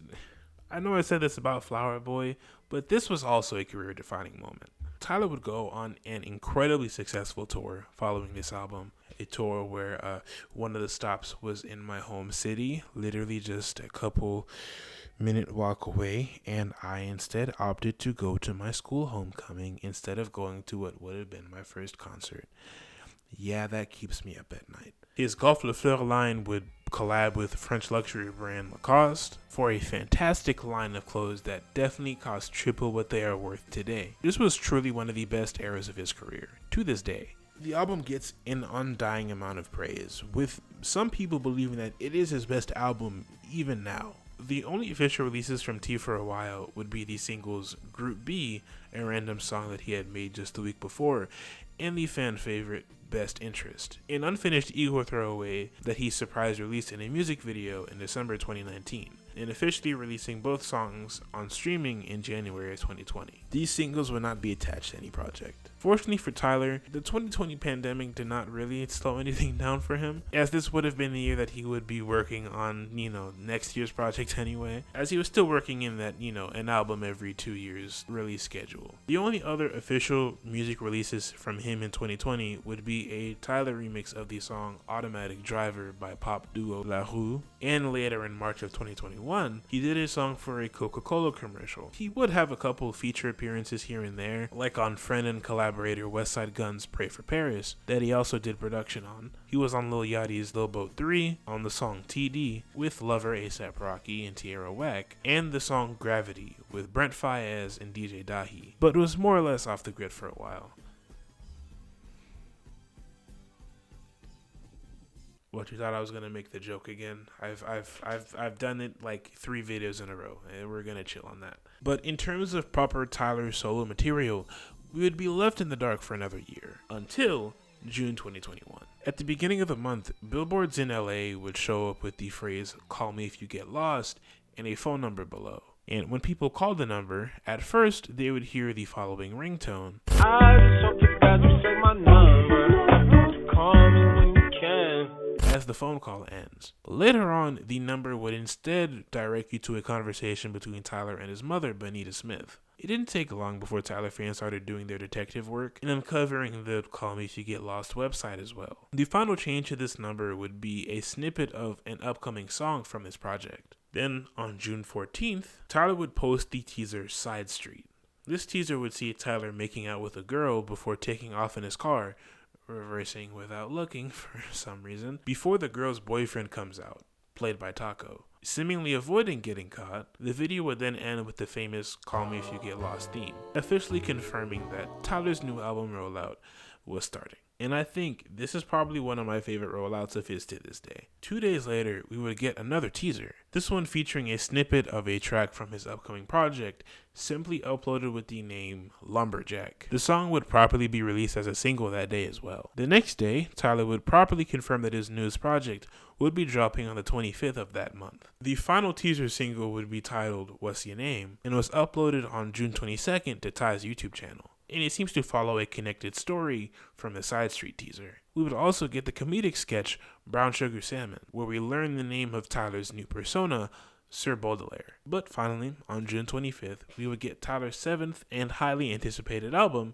I know I said this about Flower Boy, but this was also a career-defining moment. Tyler would go on an incredibly successful tour following this album. A tour where one of the stops was in my home city, literally just a couple minute walk away, and I instead opted to go to my school homecoming instead of going to what would have been my first concert. Yeah, that keeps me up at night. His Golf Le Fleur line would collab with French luxury brand Lacoste for a fantastic line of clothes that definitely cost triple what they are worth today. This was truly one of the best eras of his career, to this day. The album gets an undying amount of praise, with some people believing that it is his best album even now. The only official releases from T for a while would be the singles Group B, a random song that he had made just the week before, and the fan favorite Best Interest, an unfinished Igor throwaway that he surprise released in a music video in December 2019, and officially releasing both songs on streaming in January of 2020. These singles would not be attached to any project. Fortunately for Tyler, the 2020 pandemic did not really slow anything down for him, as this would have been the year that he would be working on, next year's project anyway, as he was still working in that, an album every 2 years release schedule. The only other official music releases from him in 2020 would be a Tyler remix of the song Automatic Driver by pop duo La Rue, and later in March of 2021, he did a song for a Coca-Cola commercial. He would have a couple feature appearances here and there, like on friend and collaborator Westside Gunn's Pray for Paris, that he also did production on. He was on Lil Yachty's Lil Boat 3, on the song TD with Lover A$AP Rocky and Tierra Whack, and the song Gravity with Brent Faiyaz and DJ Dahi, but was more or less off the grid for a while. What, you thought I was gonna make the joke again? I've done it like 3 videos in a row, and we're gonna chill on that. But in terms of proper Tyler solo material, we would be left in the dark for another year, until June 2021. At the beginning of the month, billboards in LA would show up with the phrase, "Call me if you get lost," and a phone number below. And when people called the number, at first they would hear the following ringtone. As the phone call ends. Later on, the number would instead direct you to a conversation between Tyler and his mother, Bonita Smith. It didn't take long before Tyler fans started doing their detective work and uncovering the Call Me If You Get Lost website as well. The final change to this number would be a snippet of an upcoming song from this project. Then, on June 14th, Tyler would post the teaser Side Street. This teaser would see Tyler making out with a girl before taking off in his car, reversing without looking for some reason, before the girl's boyfriend comes out, played by Taco. Seemingly avoiding getting caught, the video would then end with the famous Call Me If You Get Lost theme, officially confirming that Tyler's new album rollout was starting. And I think this is probably one of my favorite rollouts of his to this day. 2 days later, we would get another teaser, this one featuring a snippet of a track from his upcoming project, simply uploaded with the name Lumberjack. The song would properly be released as a single that day as well. The next day, Tyler would properly confirm that his newest project would be dropping on the 25th of that month. The final teaser single would be titled What's Your Name, and was uploaded on June 22nd to Ty's YouTube channel. And it seems to follow a connected story from the Side Street teaser. We would also get the comedic sketch Brown Sugar Salmon, where we learn the name of Tyler's new persona, Sir Baudelaire. But finally, on June 25th, we would get Tyler's 7th and highly anticipated album,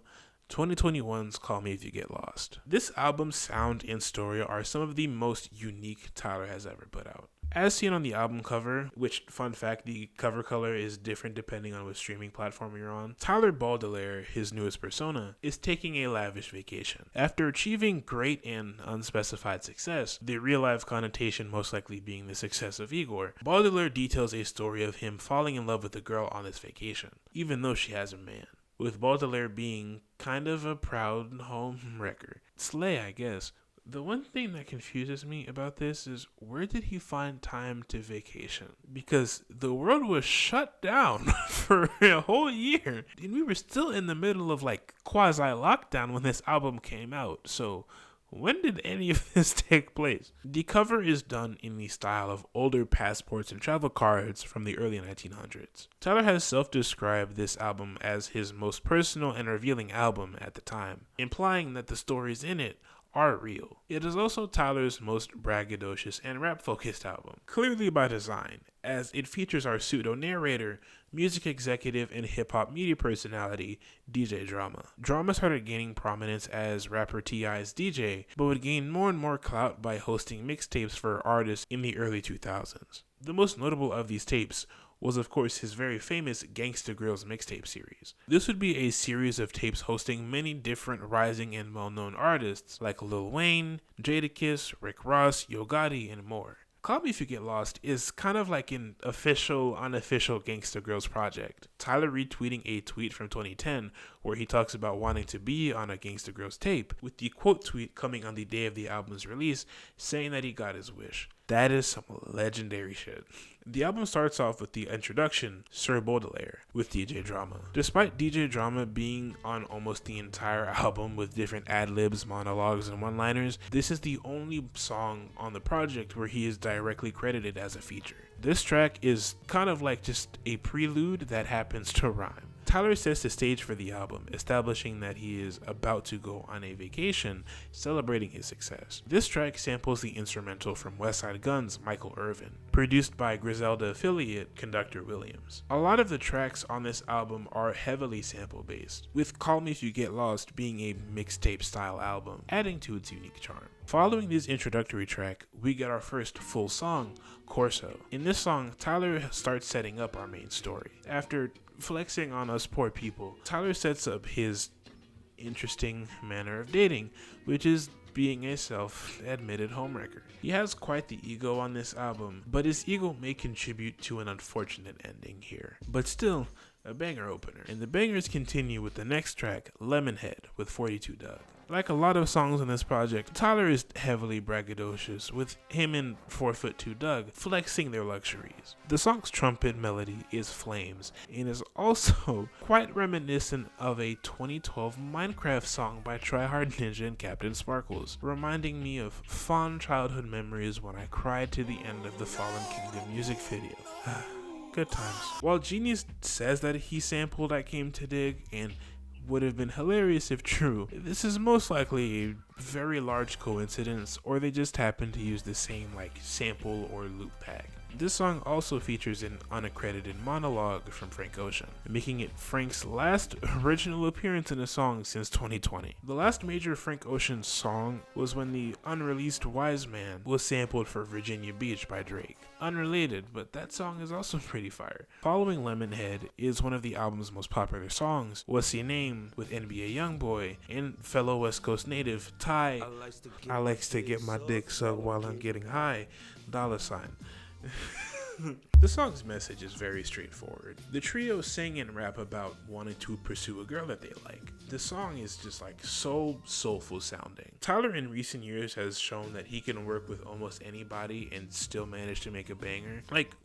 2021's Call Me If You Get Lost. This album's sound and story are some of the most unique Tyler has ever put out. As seen on the album cover, which, fun fact, the cover color is different depending on which streaming platform you're on, Tyler Baudelaire, his newest persona, is taking a lavish vacation. After achieving great and unspecified success, the real-life connotation most likely being the success of Igor, Baudelaire details a story of him falling in love with a girl on this vacation, even though she has a man. With Baudelaire being kind of a proud homewrecker. Slay, I guess. The one thing that confuses me about this is, where did he find time to vacation? Because the world was shut down for a whole year, and we were still in the middle of like quasi-lockdown when this album came out, so when did any of this take place? The cover is done in the style of older passports and travel cards from the early 1900s. Tyler has self-described this album as his most personal and revealing album at the time, implying that the stories in it are real. It is also Tyler's most braggadocious and rap-focused album, clearly by design, as it features our pseudo-narrator, music executive, and hip-hop media personality, DJ Drama. Drama started gaining prominence as rapper T.I.'s DJ, but would gain more and more clout by hosting mixtapes for artists in the early 2000s. The most notable of these tapes was of course his very famous Gangsta Grillz mixtape series. This would be a series of tapes hosting many different rising and well-known artists like Lil Wayne, Jadakiss, Rick Ross, Yo Gotti, and more. Call Me If You Get Lost is kind of like an official, unofficial Gangsta Grillz project. Tyler retweeting a tweet from 2010 where he talks about wanting to be on a Gangsta Grillz tape, with the quote tweet coming on the day of the album's release saying that he got his wish. That is some legendary shit. The album starts off with the introduction, Sir Baudelaire, with DJ Drama. Despite DJ Drama being on almost the entire album with different ad-libs, monologues, and one-liners, this is the only song on the project where he is directly credited as a feature. This track is kind of like just a prelude that happens to rhyme. Tyler sets the stage for the album, establishing that he is about to go on a vacation, celebrating his success. This track samples the instrumental from Westside Gunn's Michael Irvin, produced by Griselda affiliate Conductor Williams. A lot of the tracks on this album are heavily sample-based, with Call Me If You Get Lost being a mixtape-style album, adding to its unique charm. Following this introductory track, we get our first full song, Corso. In this song, Tyler starts setting up our main story. After flexing on us poor people, Tyler sets up his interesting manner of dating, which is being a self-admitted homewrecker. He has quite the ego on this album, but his ego may contribute to an unfortunate ending here. But still, a banger opener. And the bangers continue with the next track, Lemonhead, with 42 Dugg. Like a lot of songs on this project, Tyler is heavily braggadocious, with him and 4'2" Dugg flexing their luxuries. The song's trumpet melody is Flames, and is also quite reminiscent of a 2012 Minecraft song by Tryhard Ninja and Captain Sparkles, reminding me of fond childhood memories when I cried to the end of the Fallen Kingdom music video. Good times. While Genius says that he sampled I Came to Dig, and would have been hilarious if true, this is most likely a very large coincidence, or they just happen to use the same sample or loop pack. This song also features an unaccredited monologue from Frank Ocean, making it Frank's last original appearance in a song since 2020. The last major Frank Ocean song was when the unreleased Wise Man was sampled for Virginia Beach by Drake. Unrelated, but that song is also pretty fire. Following Lemonhead is one of the album's most popular songs, What's Your Name, with NBA Youngboy and fellow West Coast native Ty. I likes to get my dick sucked while I'm getting high, $. The song's message is very straightforward. The trio sing and rap about wanting to pursue a girl that they like. The song is just so soulful sounding. Tyler in recent years has shown that he can work with almost anybody and still manage to make a banger.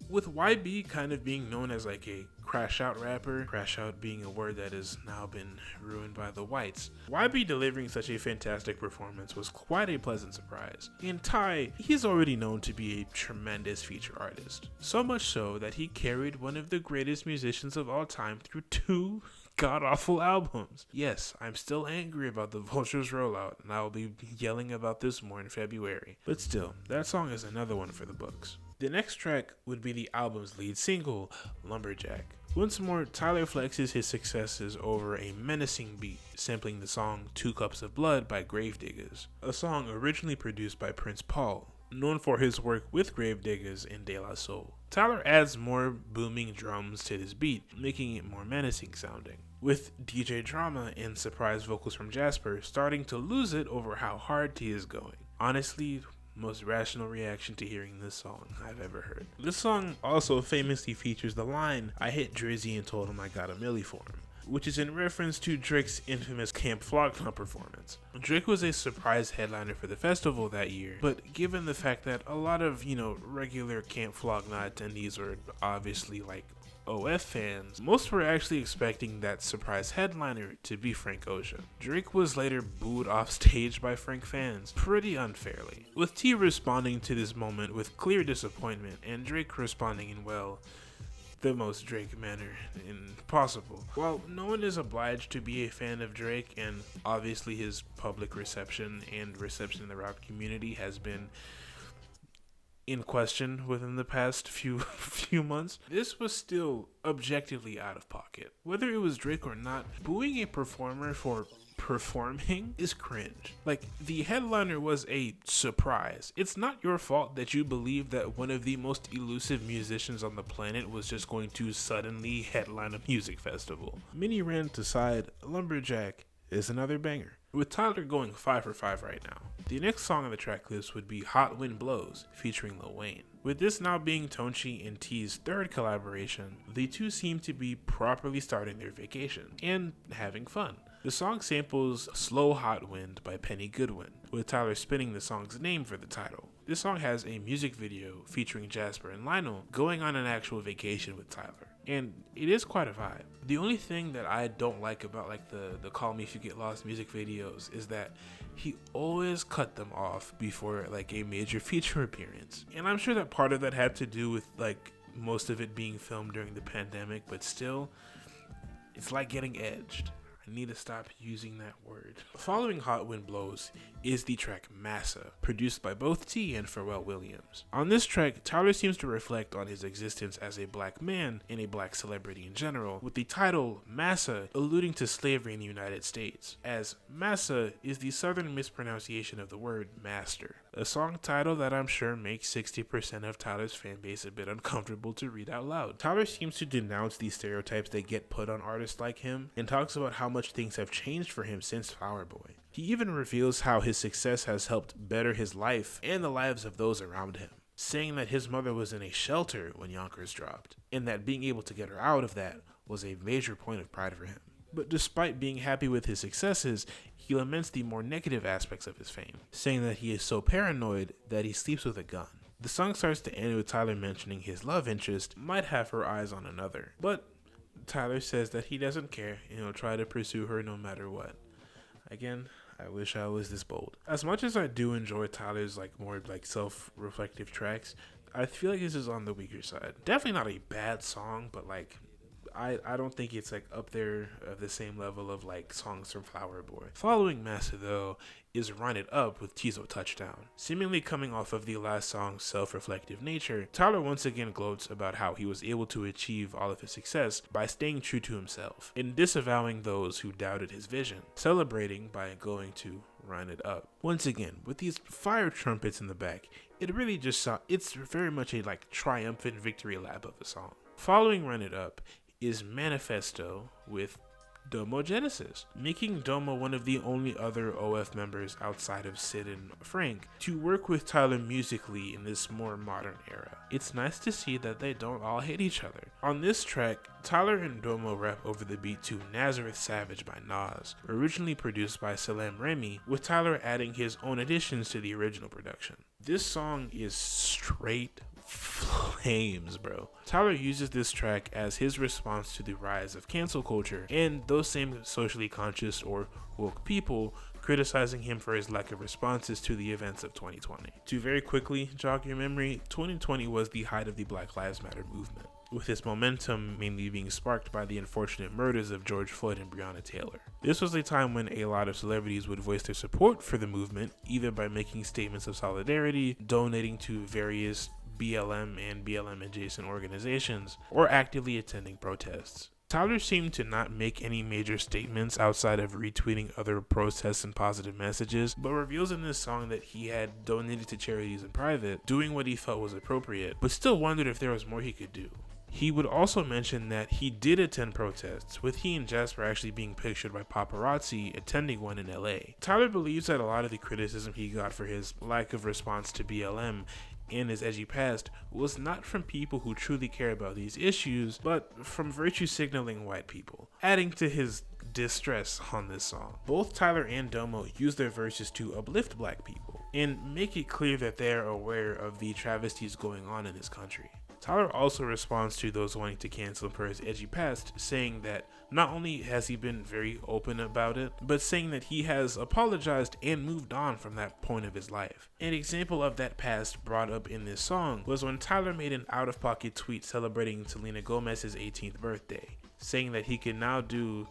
With YB kind of being known as a crash out rapper, crash out being a word that has now been ruined by the whites. YB delivering such a fantastic performance was quite a pleasant surprise. And Ty, he's already known to be a tremendous feature artist. So much so that he carried one of the greatest musicians of all time through 2 god-awful albums. Yes, I'm still angry about the Vultures rollout, and I will be yelling about this more in February. But still, that song is another one for the books. The next track would be the album's lead single, Lumberjack. Once more, Tyler flexes his successes over a menacing beat, sampling the song 2 Cups of Blood by Gravediggaz, a song originally produced by Prince Paul, known for his work with Gravediggaz and De La Soul. Tyler adds more booming drums to his beat, making it more menacing sounding, with DJ Drama and surprise vocals from Jasper starting to lose it over how hard T is going. Honestly, most rational reaction to hearing this song I've ever heard. This song also famously features the line, "I hit Drizzy and told him I got a milli for him," which is in reference to Drake's infamous Camp Flogtown performance. Drake was a surprise headliner for the festival that year, but given the fact that a lot of, regular Camp Flogtown attendees were obviously like OF fans, most were actually expecting that surprise headliner to be Frank Ocean. Drake was later booed off stage by Frank fans, pretty unfairly, with T responding to this moment with clear disappointment and Drake responding in, well, the most Drake manner possible. While no one is obliged to be a fan of Drake, and obviously his public reception and reception in the rap community has been in question within the past few months, this was still objectively out of pocket. Whether it was Drake or not, booing a performer for performing is cringe. Like, the headliner was a surprise. It's not your fault that you believe that one of the most elusive musicians on the planet was just going to suddenly headline a music festival. Mini rant aside, Lumberjack is another banger, with Tyler going 5 for 5 right now. The next song on the track list would be Hot Wind Blows, featuring Lil Wayne. With this now being Tonchi and T's third collaboration, the two seem to be properly starting their vacation and having fun. The song samples Slow Hot Wind by Penny Goodwin, with Tyler spinning the song's name for the title. This song has a music video featuring Jasper and Lionel going on an actual vacation with Tyler, and it is quite a vibe. The only thing that I don't like about the Call Me If You Get Lost music videos is that he always cut them off before a major feature appearance. And I'm sure that part of that had to do with most of it being filmed during the pandemic, but still, it's like getting edged. I need to stop using that word. Following Hot Wind Blows is the track Massa, produced by both T and Pharrell Williams. On this track, Tyler seems to reflect on his existence as a black man and a black celebrity in general, with the title Massa alluding to slavery in the United States, as Massa is the southern mispronunciation of the word master. A song title that I'm sure makes 60% of Tyler's fanbase a bit uncomfortable to read out loud. Tyler seems to denounce these stereotypes that get put on artists like him, and talks about how much things have changed for him since Flower Boy. He even reveals how his success has helped better his life and the lives of those around him, saying that his mother was in a shelter when Yonkers dropped, and that being able to get her out of that was a major point of pride for him. But despite being happy with his successes, he laments the more negative aspects of his fame, saying that he is so paranoid that he sleeps with a gun. The song starts to end with Tyler mentioning his love interest might have her eyes on another, but Tyler says that he doesn't care and he'll try to pursue her no matter what. Again, I wish I was this bold. As much as I do enjoy Tyler's more self-reflective tracks, I feel like this is on the weaker side. Definitely not a bad song, but I don't think it's up there of the same level of songs from Flower Boy. Following Massa though is Run It Up with Tizo Touchdown. Seemingly coming off of the last song's self-reflective nature, Tyler once again gloats about how he was able to achieve all of his success by staying true to himself and disavowing those who doubted his vision, celebrating by going to Run It Up. Once again, with these fire trumpets in the back, it really just it's very much a triumphant victory lap of a song. Following Run It Up is Manifesto with Domo Genesis, making Domo one of the only other OF members outside of Sid and Frank to work with Tyler musically in this more modern era. It's nice to see that they don't all hate each other. On this track, Tyler and Domo rap over the beat to Nazareth Savage by Nas, originally produced by Salam Remy, with Tyler adding his own additions to the original production. This song is straight flames, bro. Tyler uses this track as his response to the rise of cancel culture and those same socially conscious or woke people criticizing him for his lack of responses to the events of 2020. To very quickly jog your memory, 2020 was the height of the Black Lives Matter movement, with its momentum mainly being sparked by the unfortunate murders of George Floyd and Breonna Taylor. This was a time when a lot of celebrities would voice their support for the movement, either by making statements of solidarity, donating to various BLM and BLM adjacent organizations or actively attending protests. Tyler seemed to not make any major statements outside of retweeting other protests and positive messages, but reveals in this song that he had donated to charities in private, doing what he felt was appropriate, but still wondered if there was more he could do. He would also mention that he did attend protests, with he and Jasper actually being pictured by paparazzi attending one in LA. Tyler believes that a lot of the criticism he got for his lack of response to BLM and his edgy past was not from people who truly care about these issues, but from virtue signaling white people, adding to his distress on this song. Both Tyler and Domo use their verses to uplift black people and make it clear that they are aware of the travesties going on in this country. Tyler also responds to those wanting to cancel him for his edgy past, saying that not only has he been very open about it, but saying that he has apologized and moved on from that point of his life. An example of that past brought up in this song was when Tyler made an out-of-pocket tweet celebrating Selena Gomez's 18th birthday, saying that he could now do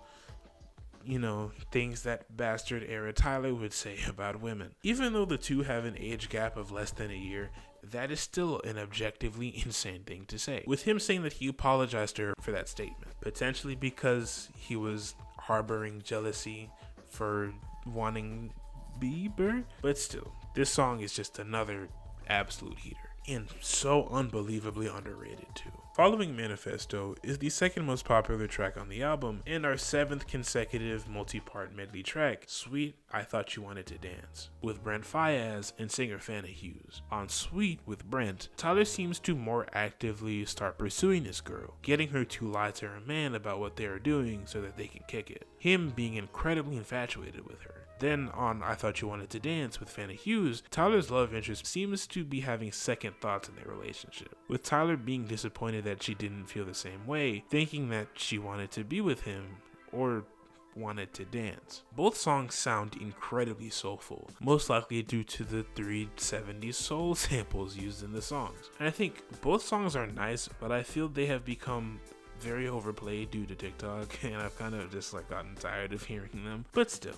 things that bastard era Tyler would say about women. Even though the two have an age gap of less than a year, that is still an objectively insane thing to say. With him saying that he apologized to her for that statement, potentially because he was harboring jealousy for wanting Bieber, but still, this song is just another absolute heater. And so unbelievably underrated too. Following Manifesto is the second most popular track on the album and our 7th consecutive multi-part medley track, Sweet, I Thought You Wanted to Dance, with Brent Faiyaz and singer Fana Hughes. On Sweet with Brent, Tyler seems to more actively start pursuing this girl, getting her to lie to her man about what they are doing so that they can kick it, him being incredibly infatuated with her. Then on I Thought You Wanted to Dance with Fana Hughes, Tyler's love interest seems to be having second thoughts in their relationship, with Tyler being disappointed that she didn't feel the same way, thinking that she wanted to be with him or wanted to dance. Both songs sound incredibly soulful, most likely due to the 370s soul samples used in the songs. And I think both songs are nice, but I feel they have become very overplayed due to TikTok, and I've kind of just gotten tired of hearing them, but still,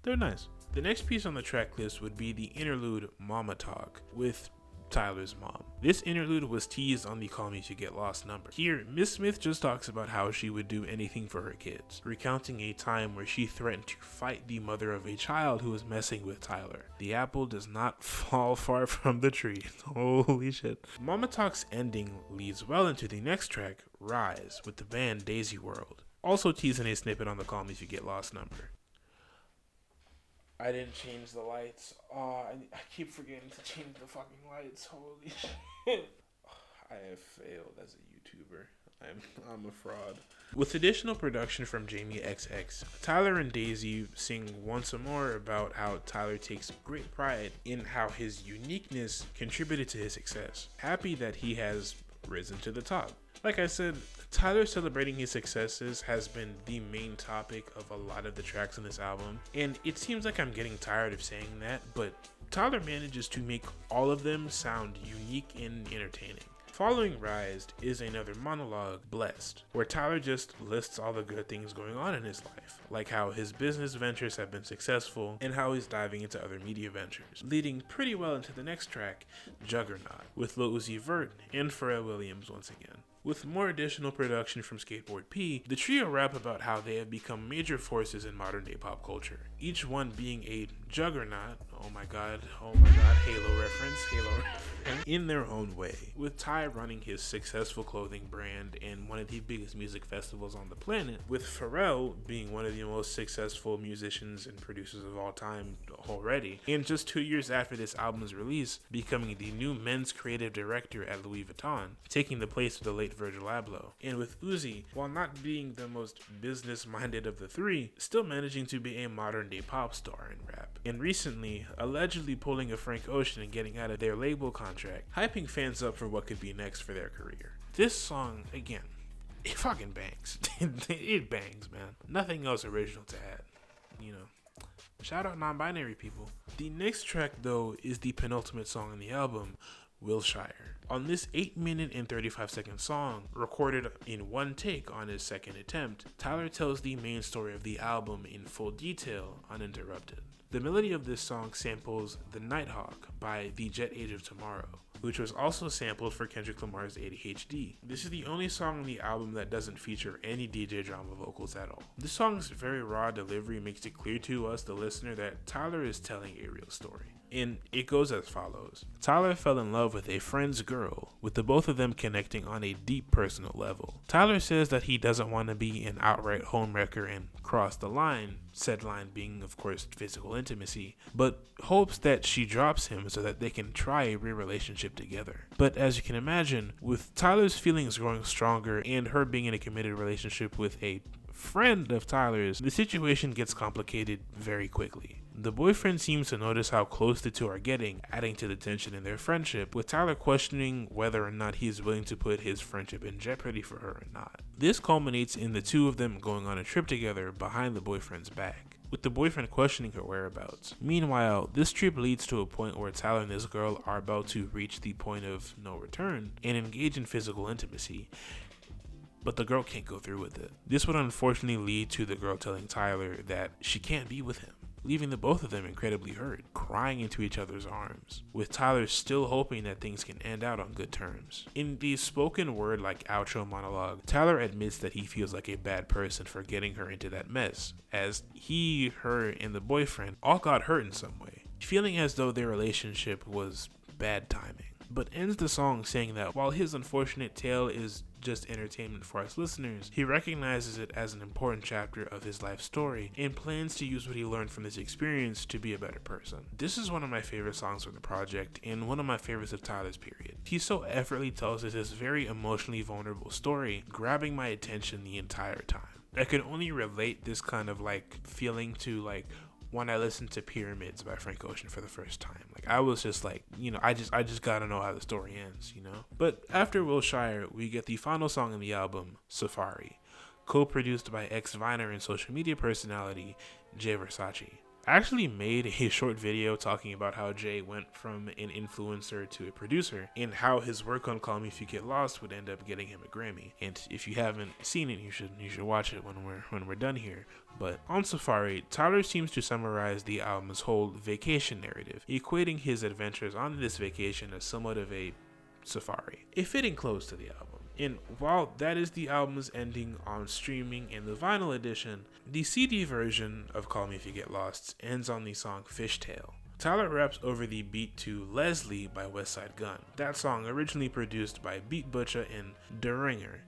they're nice. The next piece on the track list would be the interlude Mama Talk with Tyler's mom. This interlude was teased on the Call Me If You Get Lost number. Here, Miss Smith just talks about how she would do anything for her kids, recounting a time where she threatened to fight the mother of a child who was messing with Tyler. The apple does not fall far from the tree. Holy shit. Mama Talk's ending leads well into the next track, Rise, with the band Daisy World, also teasing a snippet on the Call Me If You Get Lost number. I didn't change the lights. I keep forgetting to change the fucking lights. Holy shit. I have failed as a YouTuber. I'm a fraud. With additional production from Jamie XX, Tyler and Daisy sing once more about how Tyler takes great pride in how his uniqueness contributed to his success. Happy that he has risen to the top. Like I said, Tyler celebrating his successes has been the main topic of a lot of the tracks on this album, and it seems like I'm getting tired of saying that, but Tyler manages to make all of them sound unique and entertaining. Following Rise is another monologue, Blessed, where Tyler just lists all the good things going on in his life, like how his business ventures have been successful and how he's diving into other media ventures, leading pretty well into the next track, Juggernaut, with Lil Uzi Vert and Pharrell Williams once again. With more additional production from Skateboard P, the trio rap about how they have become major forces in modern day pop culture, each one being a juggernaut, oh my god, Halo reference, in their own way, with Ty running his successful clothing brand and one of the biggest music festivals on the planet, with Pharrell being one of the most successful musicians and producers of all time already, and just 2 years after this album's release, becoming the new men's creative director at Louis Vuitton, taking the place of the late Virgil Abloh, and with Uzi, while not being the most business-minded of the three, still managing to be a modern-day pop star in rap, and recently, allegedly pulling a Frank Ocean and getting out of their label contract, hyping fans up for what could be next for their career. This song, again, it fucking bangs. It bangs, man. Nothing else original to add, Shout out non-binary people. The next track, though, is the penultimate song on the album, Wilshire. On this 8-minute and 35-second song, recorded in one take on his second attempt, Tyler tells the main story of the album in full detail, uninterrupted. The melody of this song samples The Nighthawk by The Jet Age of Tomorrow, which was also sampled for Kendrick Lamar's ADHD. This is the only song on the album that doesn't feature any DJ drama vocals at all. This song's very raw delivery makes it clear to us, the listener, that Tyler is telling a real story. And it goes as follows. Tyler fell in love with a friend's girl, with the both of them connecting on a deep personal level. Tyler says that he doesn't want to be an outright homewrecker and cross the line, said line being, of course, physical intimacy, but hopes that she drops him so that they can try a real relationship together. But as you can imagine, with Tyler's feelings growing stronger and her being in a committed relationship with a friend of Tyler's, the situation gets complicated very quickly. The boyfriend seems to notice how close the two are getting, adding to the tension in their friendship, with Tyler questioning whether or not he is willing to put his friendship in jeopardy for her or not. This culminates in the two of them going on a trip together behind the boyfriend's back, with the boyfriend questioning her whereabouts. Meanwhile, this trip leads to a point where Tyler and this girl are about to reach the point of no return and engage in physical intimacy, but the girl can't go through with it. This would unfortunately lead to the girl telling Tyler that she can't be with him, leaving the both of them incredibly hurt, crying into each other's arms, with Tyler still hoping that things can end out on good terms. In the spoken word like outro monologue, Tyler admits that he feels like a bad person for getting her into that mess, as he, her, and the boyfriend all got hurt in some way, feeling as though their relationship was bad timing. But ends the song saying that while his unfortunate tale is just entertainment for us listeners, he recognizes it as an important chapter of his life story and plans to use what he learned from this experience to be a better person. This is one of my favorite songs from the project and one of my favorites of Tyler's period. He so effortlessly tells us this very emotionally vulnerable story, grabbing my attention the entire time. I can only relate this kind of feeling to when I listened to Pyramids by Frank Ocean for the first time. I was just I just gotta know how the story ends, But after Wilshire, we get the final song in the album, Safari, co-produced by ex-Viner and social media personality Jay Versace. I actually made a short video talking about how Jay went from an influencer to a producer and how his work on Call Me If You Get Lost would end up getting him a Grammy. And if you haven't seen it, you should watch it when we're done here. But on Safari, Tyler seems to summarize the album's whole vacation narrative, equating his adventures on this vacation as somewhat of a safari, a fitting close to the album. And while that is the album's ending on streaming in the vinyl edition, the CD version of Call Me If You Get Lost ends on the song Fishtail. Tyler raps over the beat to Leslie by Westside Gunn, that song originally produced by Beat Butcher and Deringer.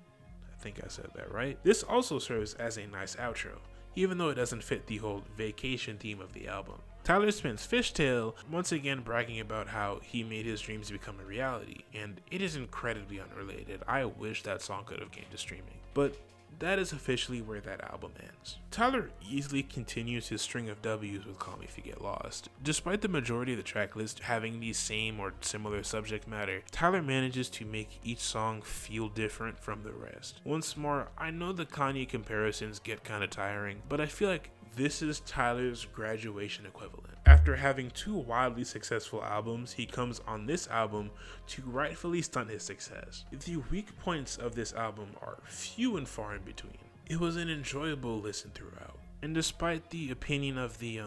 I think I said that right. This also serves as a nice outro, even though it doesn't fit the whole vacation theme of the album. Tyler spends Fishtail once again bragging about how he made his dreams become a reality, and it is incredibly unrelated. I wish that song could have came to streaming. But that is officially where that album ends. Tyler easily continues his string of W's with Call Me If You Get Lost. Despite the majority of the track list having the same or similar subject matter, Tyler manages to make each song feel different from the rest. Once more, I know the Kanye comparisons get kinda tiring, but I feel like this is Tyler's graduation equivalent. After having two wildly successful albums, he comes on this album to rightfully stunt his success. The weak points of this album are few and far in between. It was an enjoyable listen throughout, and despite the opinion of the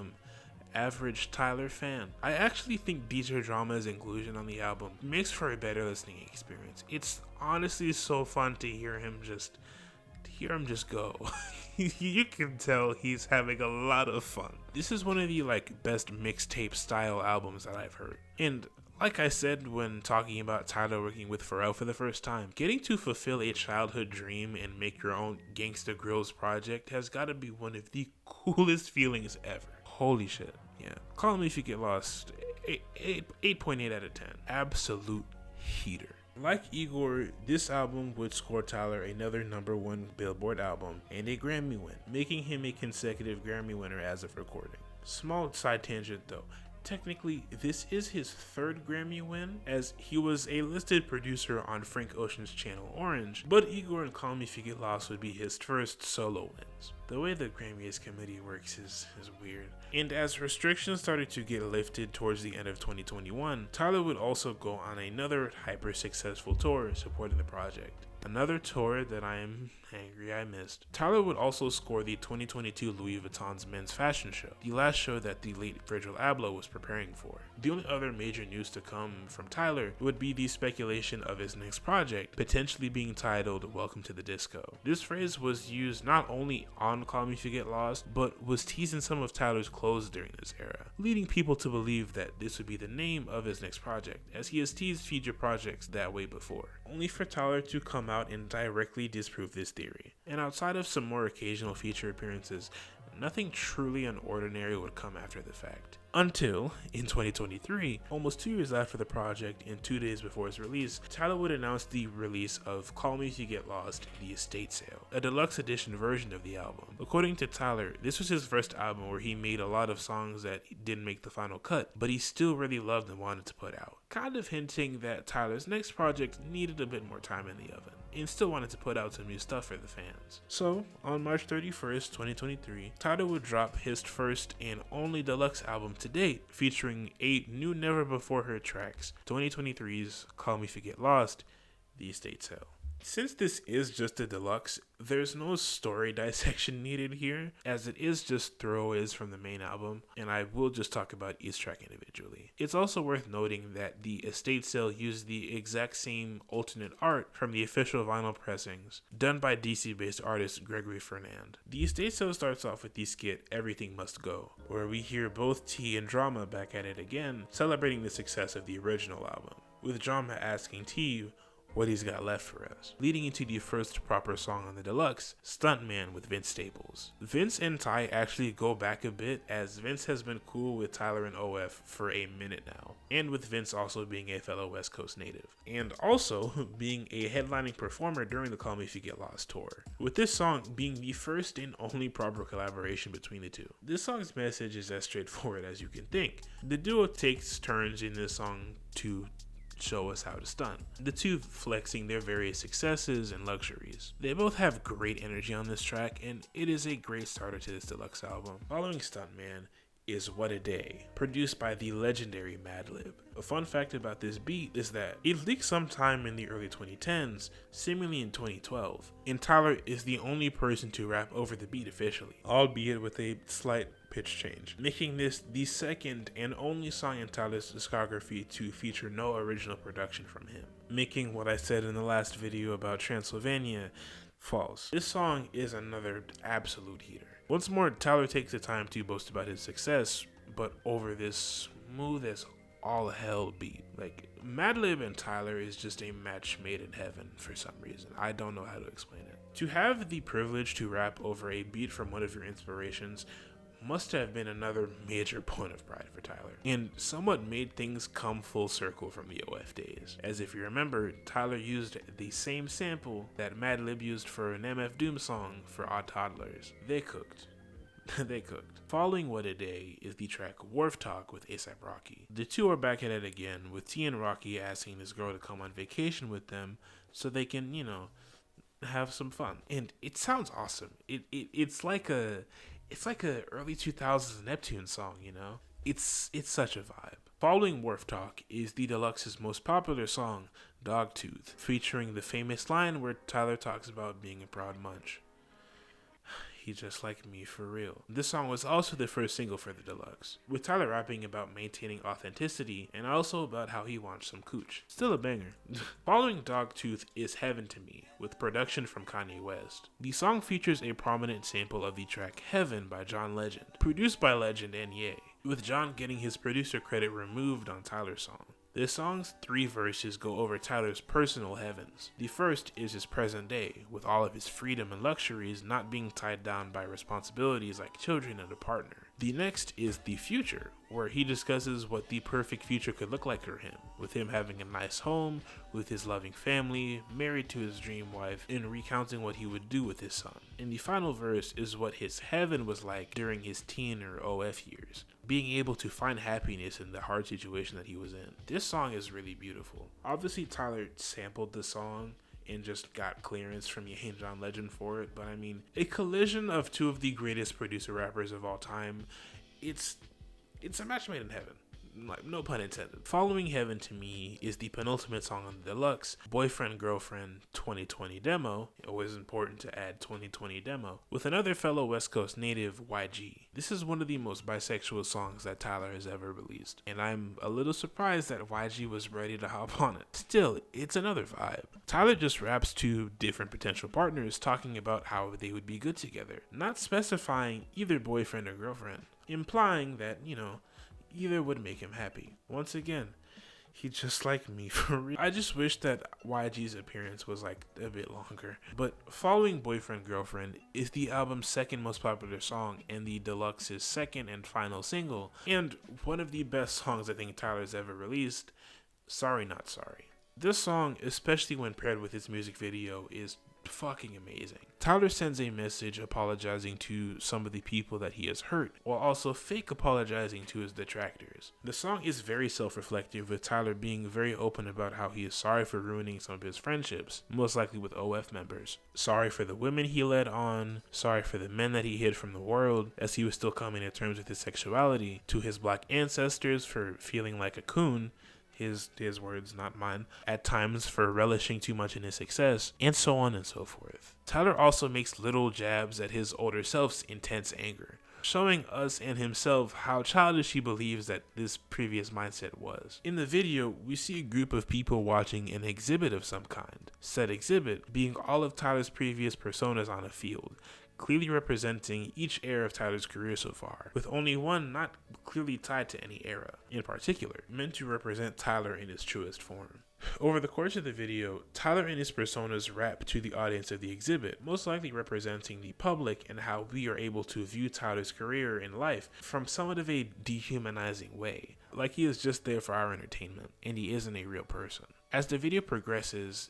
average Tyler fan, I actually think DJ Drama's inclusion on the album makes for a better listening experience. It's honestly so fun to hear him just go. You can tell he's having a lot of fun. This is one of the best mixtape style albums that I've heard. And like I said when talking about Tyler working with Pharrell for the first time, getting to fulfill a childhood dream and make your own Gangsta Grills project has got to be one of the coolest feelings ever. Holy shit. Yeah. Call Me If You Get Lost, 8.8 out of 10. Absolute heater. Like Igor, this album would score Tyler another #1 Billboard album and a Grammy win, making him a consecutive Grammy winner as of recording. Small side tangent though, Technically, this is his third Grammy win, as he was a listed producer on Frank Ocean's Channel Orange, but Igor and Call Me If You Get Lost would be his first solo wins. The way the Grammys committee works is weird. And as restrictions started to get lifted towards the end of 2021, Tyler would also go on another hyper successful tour supporting the project. Another tour that I am angry I missed. Tyler would also score the 2022 Louis Vuitton's men's fashion show, the last show that the late Virgil Abloh was preparing for. The only other major news to come from Tyler would be the speculation of his next project, potentially being titled Welcome to the Disco. This phrase was used not only on Call Me If You Get Lost, but was teased in some of Tyler's clothes during this era, leading people to believe that this would be the name of his next project, as he has teased future projects that way before, only for Tyler to come out and directly disprove this theory. And outside of some more occasional feature appearances, nothing truly unordinary would come after the fact. Until, in 2023, almost 2 years after the project and 2 days before its release, Tyler would announce the release of Call Me If You Get Lost, The Estate Sale, a deluxe edition version of the album. According to Tyler, this was his first album where he made a lot of songs that didn't make the final cut, but he still really loved and wanted to put out, kind of hinting that Tyler's next project needed a bit more time in the oven, and still wanted to put out some new stuff for the fans. So, on March 31st, 2023, Tyler would drop his first and only deluxe album to date, featuring 8 new never-before-heard tracks, 2023's Call Me If You Get Lost, The Estate Sale. Since this is just a deluxe, there's no story dissection needed here, as it is just throwaways from the main album, and I will just talk about each track individually. It's also worth noting that the Estate Sale used the exact same alternate art from the official vinyl pressings, done by DC-based artist Gregory Fernand. The Estate Sale starts off with the skit Everything Must Go, where we hear both T and Drama back at it again, celebrating the success of the original album, with Drama asking T what he's got left for us, leading into the first proper song on the deluxe, Stuntman with Vince Staples. Vince and Ty actually go back a bit, as Vince has been cool with Tyler and OF for a minute now, and with Vince also being a fellow West Coast native, and also being a headlining performer during the Call Me If You Get Lost tour, with this song being the first and only proper collaboration between the two. This song's message is as straightforward as you can think. The duo takes turns in this song to show us how to stunt, the two flexing their various successes and luxuries. They both have great energy on this track, and it is a great starter to this deluxe album. Following Stuntman is What a Day, produced by the legendary Madlib. A fun fact about this beat is that it leaked sometime in the early 2010s, seemingly in 2012, and Tyler is the only person to rap over the beat officially, albeit with a slight pitch change, making this the second and only song in Tyler's discography to feature no original production from him, making what I said in the last video about Transylvania false. This song is another absolute heater. Once more, Tyler takes the time to boast about his success, but over this smooth as all hell beat. Like, Madlib and Tyler is just a match made in heaven for some reason. I don't know how to explain it. To have the privilege to rap over a beat from one of your inspirations must have been another major point of pride for Tyler, and somewhat made things come full circle from the OF days. As if you remember, Tyler used the same sample that Madlib used for an MF Doom song for Odd Toddlers. They cooked. They cooked. Following What a Day is the track Wharf Talk with A$AP Rocky. The two are back at it again, with T and Rocky asking this girl to come on vacation with them so they can, have some fun. And it sounds awesome. It's like a early 2000s Neptune song, It's such a vibe. Following Wharf Talk is the deluxe's most popular song, Dogtooth, featuring the famous line where Tyler talks about being a proud munch. He just like me for real. This song was also the first single for the deluxe, with Tyler rapping about maintaining authenticity and also about how he wants some cooch. Still a banger. Following Dogtooth is Heaven to Me, with production from Kanye West. The song features a prominent sample of the track Heaven by John Legend, produced by Legend and Ye, with John getting his producer credit removed on Tyler's song. This song's 3 verses go over Tyler's personal heavens. The first is his present day, with all of his freedom and luxuries not being tied down by responsibilities like children and a partner. The next is the future, where he discusses what the perfect future could look like for him, with him having a nice home, with his loving family, married to his dream wife, and recounting what he would do with his son. And the final verse is what his heaven was like during his teen or OF years, being able to find happiness in the hard situation that he was in. This song is really beautiful. Obviously, Tyler sampled the song and just got clearance from John Legend for it, but I mean, a collision of two of the greatest producer rappers of all time, it's a match made in heaven. Like, no pun intended. Following Heaven to me is the penultimate song on the deluxe, Boyfriend Girlfriend 2020 demo. Always important to add 2020 demo, with another fellow West Coast native, YG. This is one of the most bisexual songs that Tyler has ever released, and I'm a little surprised that YG was ready to hop on it. Still, it's another vibe. Tyler just raps to different potential partners talking about how they would be good together, not specifying either boyfriend or girlfriend, implying that, either would make him happy. Once again, he just like me for real. I just wish that YG's appearance was like a bit longer. But following Boyfriend Girlfriend is the album's second most popular song and the deluxe's second and final single, and one of the best songs I think Tyler's ever released, Sorry Not Sorry. This song, especially when paired with its music video, is fucking amazing. Tyler sends a message apologizing to some of the people that he has hurt, while also fake apologizing to his detractors. The song is very self-reflective, with Tyler being very open about how he is sorry for ruining some of his friendships, most likely with OF members. Sorry for the women he led on, sorry for the men that he hid from the world as he was still coming to terms with his sexuality, to his black ancestors for feeling like a coon, his words, not mine, at times for relishing too much in his success, and so on and so forth. Tyler also makes little jabs at his older self's intense anger, showing us and himself how childish he believes that this previous mindset was. In the video, we see a group of people watching an exhibit of some kind, said exhibit being all of Tyler's previous personas on a field, clearly representing each era of Tyler's career so far, with only one not clearly tied to any era in particular, meant to represent Tyler in his truest form. Over the course of the video, Tyler and his personas rap to the audience of the exhibit, most likely representing the public and how we are able to view Tyler's career and life from somewhat of a dehumanizing way, like he is just there for our entertainment, and he isn't a real person. As the video progresses,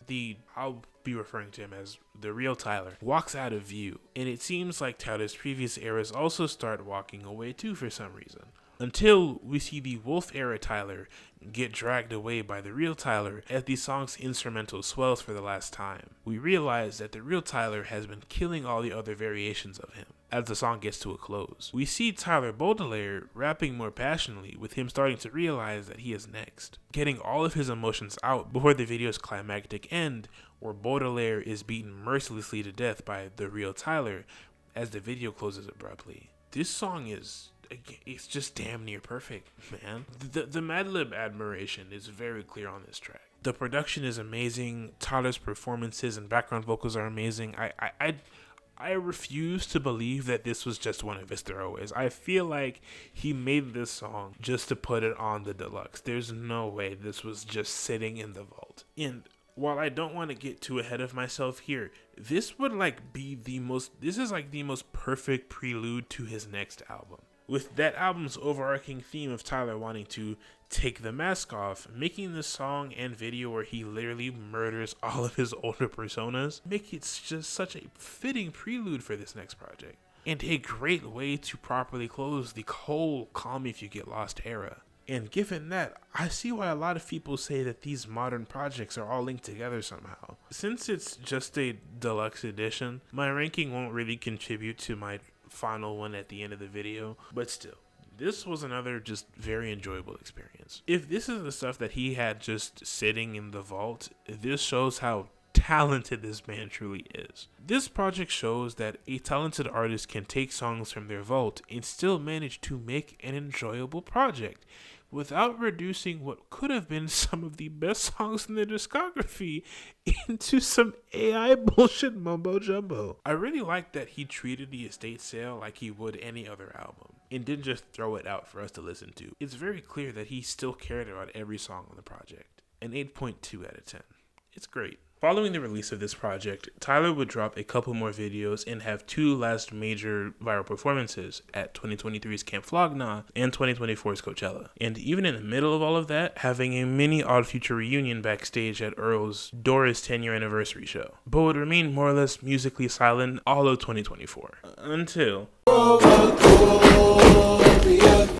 I'll be referring to him as the real Tyler, walks out of view, and it seems like Tyler's previous eras also start walking away too for some reason. Until we see the Wolf era Tyler get dragged away by the real Tyler as the song's instrumental swells for the last time. We realize that the real Tyler has been killing all the other variations of him as the song gets to a close. We see Tyler Baudelaire rapping more passionately, with him starting to realize that he is next, getting all of his emotions out before the video's climactic end, where Baudelaire is beaten mercilessly to death by the real Tyler as the video closes abruptly. This song it's just damn near perfect, man. The Madlib admiration is very clear on this track. The production is amazing. Tyler's performances and background vocals are amazing. I refuse to believe that this was just one of his throwaways. I feel like he made this song just to put it on the deluxe. There's no way this was just sitting in the vault. And while I don't want to get too ahead of myself here, this would be the most perfect prelude to his next album. With that album's overarching theme of Tyler wanting to take the mask off, making the song and video where he literally murders all of his older personas, make it just such a fitting prelude for this next project. And a great way to properly close the whole Call Me If You Get Lost era. And given that, I see why a lot of people say that these modern projects are all linked together somehow. Since it's just a deluxe edition, my ranking won't really contribute to my final one at the end of the video, but still, this was another just very enjoyable experience. If this is the stuff that he had just sitting in the vault, this shows how talented this man truly is. This project shows that a talented artist can take songs from their vault and still manage to make an enjoyable project without reducing what could have been some of the best songs in their discography into some AI bullshit mumbo jumbo. I really like that he treated the estate sale like he would any other album and didn't just throw it out for us to listen to. It's very clear that he still cared about every song on the project. An 8.2 out of 10. It's great. Following the release of this project, Tyler would drop a couple more videos and have two last major viral performances at 2023's Camp Flog Gnaw and 2024's Coachella. And even in the middle of all of that, having a mini Odd Future reunion backstage at Earl's Doris 10-year anniversary show. But would remain more or less musically silent all of 2024. Until...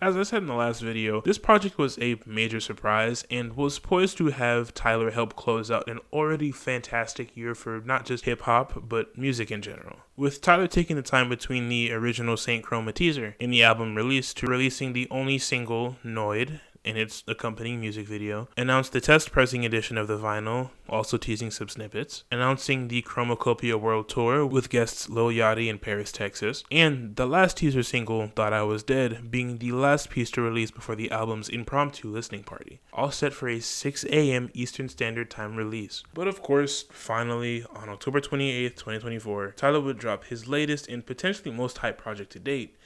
As I said in the last video, this project was a major surprise and was poised to have Tyler help close out an already fantastic year for not just hip-hop, but music in general. With Tyler taking the time between the original Saint Chroma teaser and the album release to releasing the only single, Noid, and its accompanying music video, announced the test pressing edition of the vinyl, also teasing some snippets, announcing the CHROMAKOOOPIA World Tour with guests Lil Yachty in Paris, Texas, and the last teaser single, Thought I Was Dead, being the last piece to release before the album's impromptu listening party, all set for a 6 a.m. Eastern Standard Time release. But of course, finally, on October 28th, 2024, Tyler would drop his latest and potentially most hyped project to date,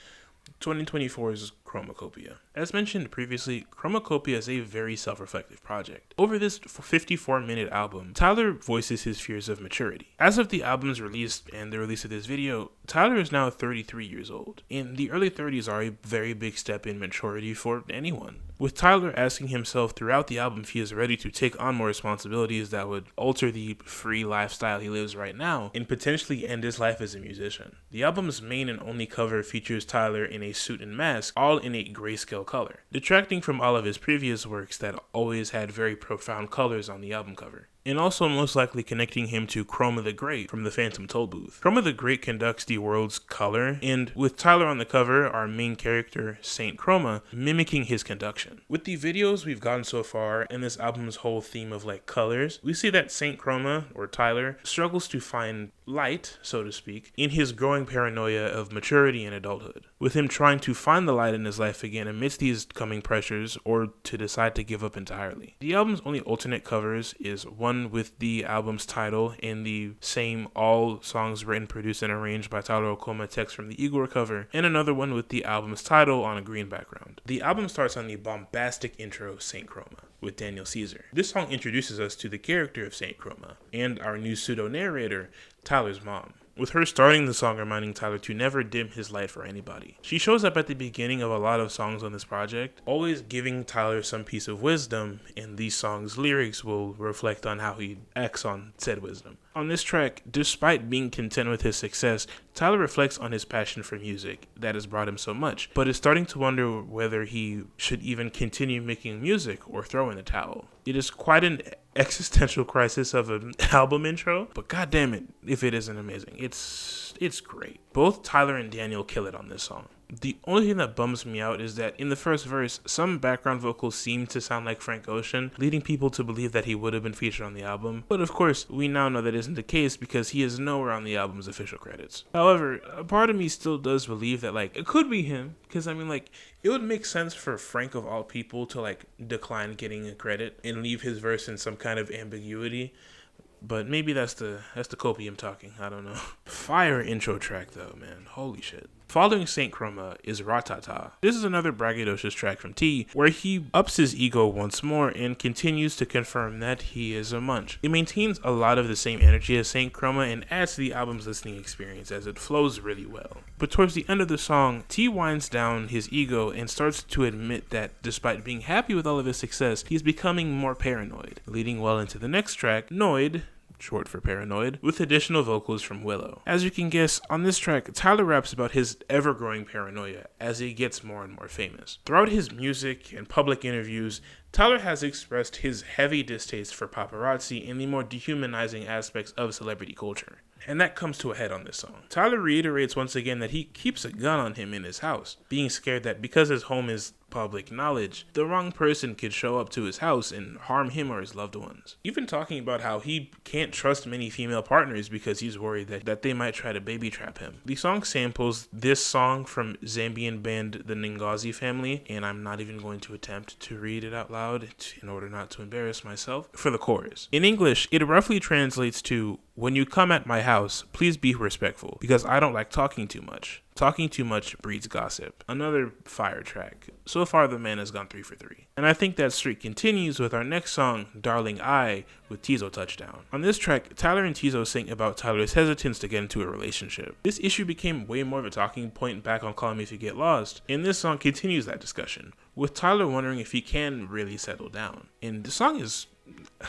2024's CHROMAKOOOPIA. As mentioned previously, CHROMAKOOOPIA is a very self-reflective project. Over this 54-minute album, Tyler voices his fears of maturity. As of the album's release and the release of this video, Tyler is now 33 years old, and the early 30s are a very big step in maturity for anyone. With Tyler asking himself throughout the album if he is ready to take on more responsibilities that would alter the free lifestyle he lives right now and potentially end his life as a musician. The album's main and only cover features Tyler in a suit and mask, all in a grayscale color, detracting from all of his previous works that always had very profound colors on the album cover, and also most likely connecting him to Chroma the Great from the Phantom Tollbooth. Chroma the Great conducts the world's color, and with Tyler on the cover, our main character, Saint Chroma, mimicking his conduction. With the videos we've gotten so far, and this album's whole theme of colors, we see that Saint Chroma, or Tyler, struggles to find light, so to speak, in his growing paranoia of maturity and adulthood, with him trying to find the light in his life again amidst these coming pressures, or to decide to give up entirely. The album's only alternate covers is one with the album's title and the same all songs written, produced, and arranged by Tyler Okoma text from the Igor cover, and another one with the album's title on a green background. The album starts on the bombastic intro of Saint Chroma with Daniel Caesar. This song introduces us to the character of Saint Chroma and our new pseudo-narrator, Tyler's mom, with her starting the song reminding Tyler to never dim his light for anybody. She shows up at the beginning of a lot of songs on this project, always giving Tyler some piece of wisdom, and these songs' lyrics will reflect on how he acts on said wisdom. On this track, despite being content with his success, Tyler reflects on his passion for music that has brought him so much, but is starting to wonder whether he should even continue making music or throw in the towel. It is quite an existential crisis of an album intro, but goddamn it if it isn't amazing. It's great. Both Tyler and Daniel kill it on this song. The only thing that bums me out is that in the first verse, some background vocals seem to sound like Frank Ocean, leading people to believe that he would have been featured on the album. But of course, we now know that isn't the case because he is nowhere on the album's official credits. However, a part of me still does believe that it could be him, because it would make sense for Frank of all people to decline getting a credit and leave his verse in some kind of ambiguity. But maybe that's the copium talking. I don't know. Fire intro track though, man. Holy shit. Following Saint Chroma is Ratata. This is another braggadocious track from T, where he ups his ego once more and continues to confirm that he is a munch. It maintains a lot of the same energy as Saint Chroma and adds to the album's listening experience as it flows really well. But towards the end of the song, T winds down his ego and starts to admit that despite being happy with all of his success, he's becoming more paranoid, leading well into the next track, Noid, short for paranoid, with additional vocals from Willow. As you can guess, on this track, Tyler raps about his ever-growing paranoia as he gets more and more famous. Throughout his music and public interviews, Tyler has expressed his heavy distaste for paparazzi and the more dehumanizing aspects of celebrity culture. And that comes to a head on this song. Tyler reiterates once again that he keeps a gun on him in his house, being scared that because his home is public knowledge, the wrong person could show up to his house and harm him or his loved ones. Even talking about how he can't trust many female partners because he's worried that they might try to baby trap him. The song samples this song from Zambian band the Ningazi Family, and I'm not even going to attempt to read it out loud in order not to embarrass myself, for the chorus. In English, it roughly translates to, when you come at my house, please be respectful, because I don't like talking too much. Talking too much breeds gossip. Another fire track. So far, the man has gone 3 for 3. And I think that streak continues with our next song, Darling I, with Tizo Touchdown. On this track, Tyler and Tizo sing about Tyler's hesitance to get into a relationship. This issue became way more of a talking point back on Call Me If You Get Lost, and this song continues that discussion, with Tyler wondering if he can really settle down. And the song is...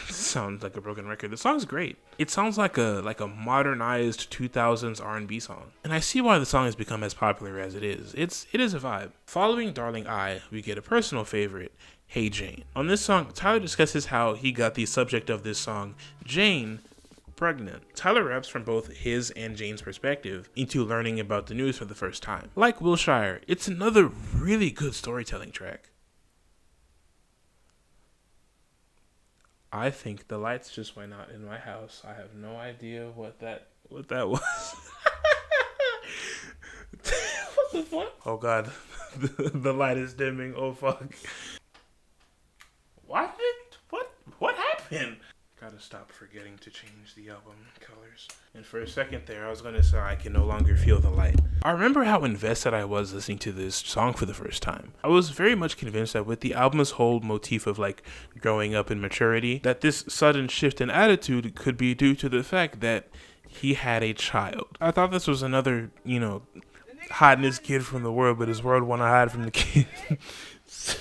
sounds like a broken record. The song's great. It sounds like a modernized 2000s R&B song. And I see why the song has become as popular as it is. It is a vibe. Following Darling I, we get a personal favorite, Hey Jane. On this song, Tyler discusses how he got the subject of this song, Jane, pregnant. Tyler raps from both his and Jane's perspective into learning about the news for the first time. Like Will Shire, it's another really good storytelling track. I think the lights just went out in my house. I have no idea what that was. What the fuck? Oh god, the light is dimming. Oh fuck. What happened? Gotta stop forgetting to change the album colors. And for a second there, I was gonna say I can no longer feel the light. I remember how invested I was listening to this song for the first time. I was very much convinced that with the album's whole motif of like growing up in maturity, that this sudden shift in attitude could be due to the fact that he had a child. I thought this was another, hiding his kid from the world, but his world want to hide from the kid.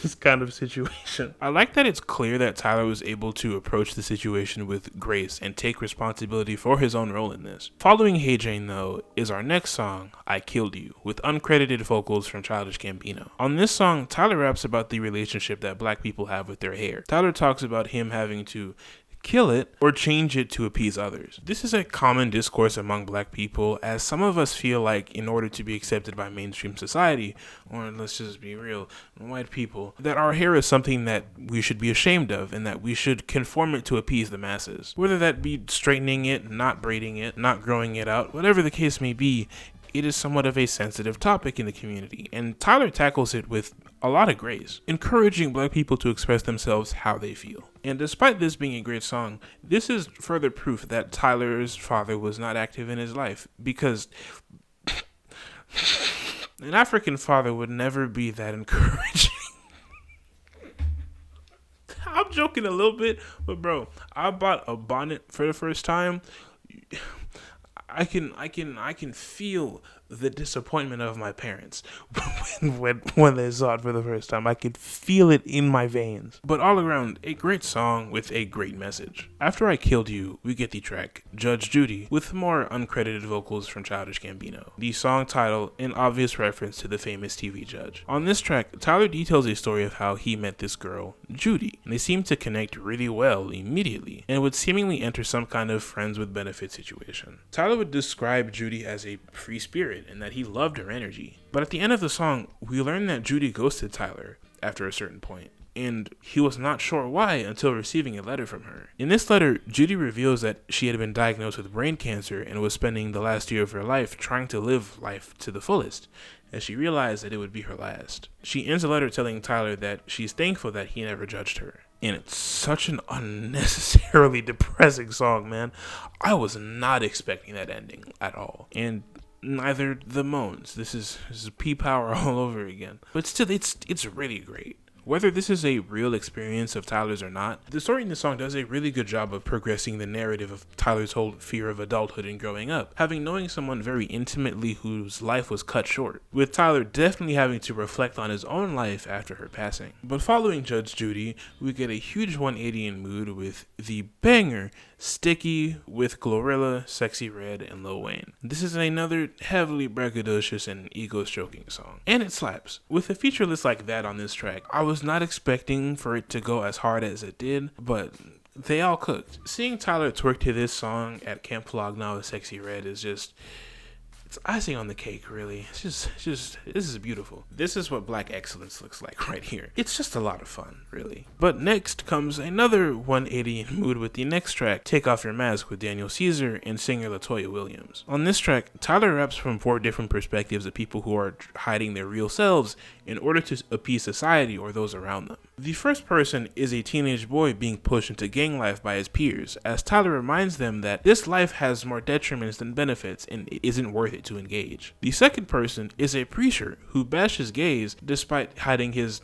This kind of situation. I like that it's clear that Tyler was able to approach the situation with grace and take responsibility for his own role in this. Following Hey Jane, though, is our next song, I Killed You, with uncredited vocals from Childish Gambino. On this song, Tyler raps about the relationship that black people have with their hair. Tyler talks about him having to kill it or change it to appease others. This is a common discourse among black people, as some of us feel like in order to be accepted by mainstream society, or let's just be real, white people, that our hair is something that we should be ashamed of and that we should conform it to appease the masses. Whether that be straightening it, not braiding it, not growing it out, whatever the case may be, it is somewhat of a sensitive topic in the community, and Tyler tackles it with a lot of grace, encouraging black people to express themselves how they feel. And despite this being a great song, this is further proof that Tyler's father was not active in his life, because an African father would never be that encouraging. I'm joking a little bit, but bro, I bought a bonnet for the first time. I can feel the disappointment of my parents when they saw it for the first time. I could feel it in my veins. But all around, a great song with a great message. After I Killed You, we get the track Judge Judy with more uncredited vocals from Childish Gambino. The song title, an obvious reference to the famous TV judge. On this track, Tyler details a story of how he met this girl, Judy, and they seem to connect really well immediately, and would seemingly enter some kind of friends with benefit situation. Tyler would describe Judy as a free spirit, and that he loved her energy. But at the end of the song, we learn that Judy ghosted Tyler after a certain point, and he was not sure why until receiving a letter from her. In this letter, Judy reveals that she had been diagnosed with brain cancer and was spending the last year of her life trying to live life to the fullest, as she realized that it would be her last. She ends the letter telling Tyler that she's thankful that he never judged her. And it's such an unnecessarily depressing song, man. I was not expecting that ending at all. And neither the moans. This is P-Power all over again. But still, it's really great. Whether this is a real experience of Tyler's or not, the story in the song does a really good job of progressing the narrative of Tyler's whole fear of adulthood and growing up, knowing someone very intimately whose life was cut short, with Tyler definitely having to reflect on his own life after her passing. But following Judge Judy, we get a huge 180 in mood with the banger Sticky with Glorilla, Sexy Red, and Lil Wayne. This is another heavily braggadocious and ego-stroking song, and it slaps. With a feature list like that on this track, I was not expecting for it to go as hard as it did, but they all cooked. Seeing Tyler twerk to this song at Camp Flog Now with Sexy Red is just... it's icing on the cake, really. It's just, this is beautiful. This is what black excellence looks like right here. It's just a lot of fun, really. But next comes another 180 in mood with the next track, Take Off Your Mask with Daniel Caesar and singer LaToya Williams. On this track, Tyler raps from 4 different perspectives of people who are hiding their real selves in order to appease society or those around them. The first person is a teenage boy being pushed into gang life by his peers, as Tyler reminds them that this life has more detriments than benefits and it isn't worth it to engage. The second person is a preacher who bashes gays despite hiding his,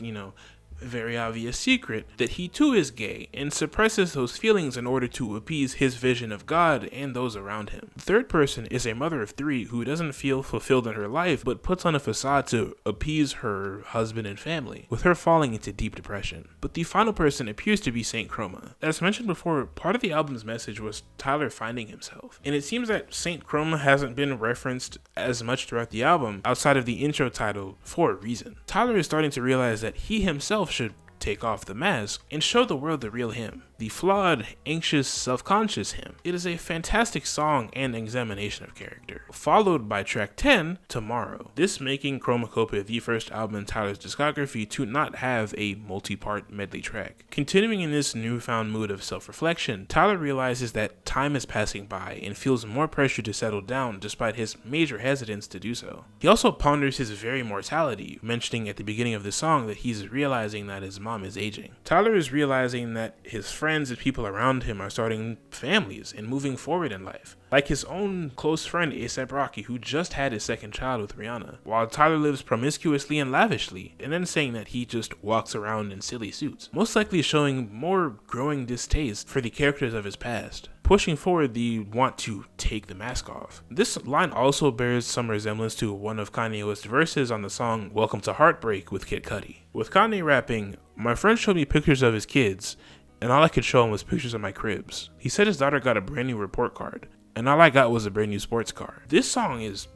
very obvious secret that he too is gay and suppresses those feelings in order to appease his vision of God and those around him. The third person is a mother of 3 who doesn't feel fulfilled in her life but puts on a facade to appease her husband and family, with her falling into deep depression. But the final person appears to be Saint Chroma. As mentioned before, part of the album's message was Tyler finding himself, and it seems that Saint Chroma hasn't been referenced as much throughout the album outside of the intro title for a reason. Tyler is starting to realize that he himself should take off the mask and show the world the real him, the flawed, anxious, self-conscious him. It is a fantastic song and examination of character. Followed by track 10, Tomorrow. This making CHROMAKOOOPIA the first album in Tyler's discography to not have a multi-part medley track. Continuing in this newfound mood of self-reflection, Tyler realizes that time is passing by and feels more pressure to settle down despite his major hesitance to do so. He also ponders his very mortality, mentioning at the beginning of the song that he's realizing that his mom is aging. Tyler is realizing that his friends and people around him are starting families and moving forward in life. Like his own close friend A$AP Rocky, who just had his second child with Rihanna, while Tyler lives promiscuously and lavishly, and then saying that he just walks around in silly suits, most likely showing more growing distaste for the characters of his past, pushing forward the want to take the mask off. This line also bears some resemblance to one of Kanye West's verses on the song Welcome to Heartbreak with Kid Cudi, with Kanye rapping, "My friend showed me pictures of his kids, and all I could show him was pictures of my cribs. He said his daughter got a brand new report card, and all I got was a brand new sports car." This song is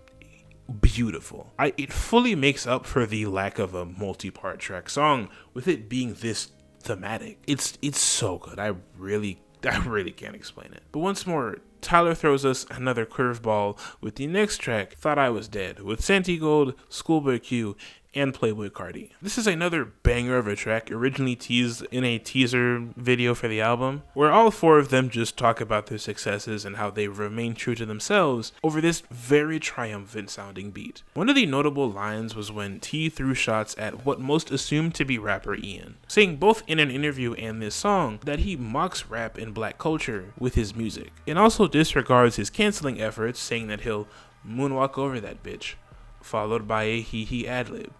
beautiful. It fully makes up for the lack of a multi-part track song with it being this thematic. It's so good. I really can't explain it. But once more, Tyler throws us another curveball with the next track, Thought I Was Dead, with Santigold, Schoolboy Q, and Playboy Cardi. This is another banger of a track, originally teased in a teaser video for the album, where all 4 of them just talk about their successes and how they remain true to themselves over this very triumphant sounding beat. One of the notable lines was when T threw shots at what most assumed to be rapper Ian, saying both in an interview and this song that he mocks rap and black culture with his music, and also disregards his canceling efforts, saying that he'll moonwalk over that bitch, followed by a hee ad-lib.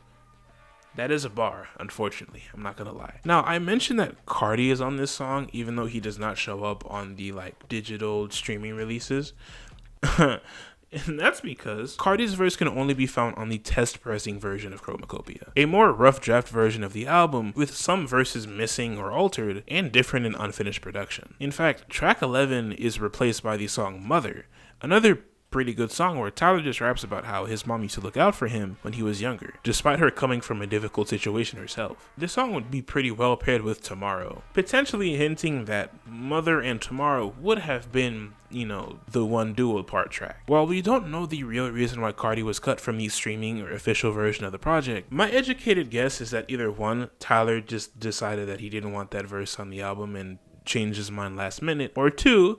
That is a bar, unfortunately. I'm not gonna lie. Now, I mentioned that Cardi is on this song, even though he does not show up on the digital streaming releases. And that's because Cardi's verse can only be found on the test pressing version of CHROMAKOOPIA, a more rough draft version of the album with some verses missing or altered and different in unfinished production. In fact, track 11 is replaced by the song Mother, another pretty good song where Tyler just raps about how his mom used to look out for him when he was younger, despite her coming from a difficult situation herself. This song would be pretty well paired with Tomorrow, potentially hinting that Mother and Tomorrow would have been, the one dual part track. While we don't know the real reason why Cardi was cut from the streaming or official version of the project, my educated guess is that either 1, Tyler just decided that he didn't want that verse on the album and changed his mind last minute, or 2,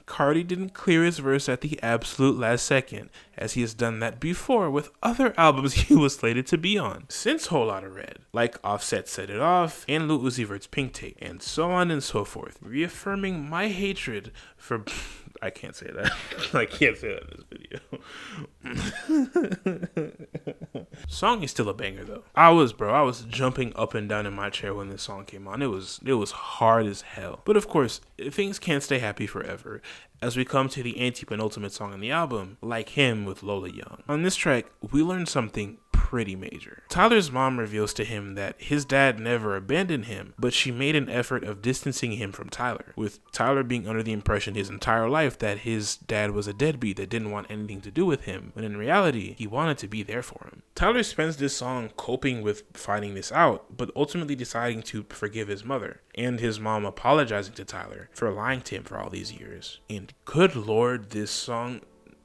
Cardi didn't clear his verse at the absolute last second, as he has done that before with other albums he was slated to be on since Whole Lotta Red, like Offset Set It Off and Lil Uzi Vert's Pink Tape, and so on and so forth, reaffirming my hatred for I can't say that. I can't say that in this video. Song is still a banger though. I was jumping up and down in my chair when this song came on. It was hard as hell. But of course, things can't stay happy forever, as we come to the anti-penultimate song on the album, Like Him with Lola Young. On this track, we learn something pretty major. Tyler's mom reveals to him that his dad never abandoned him, but she made an effort of distancing him from Tyler, with Tyler being under the impression his entire life that his dad was a deadbeat that didn't want anything to do with him, when in reality, he wanted to be there for him. Tyler spends this song coping with finding this out, but ultimately deciding to forgive his mother, and his mom apologizing to Tyler for lying to him for all these years. And good lord, this song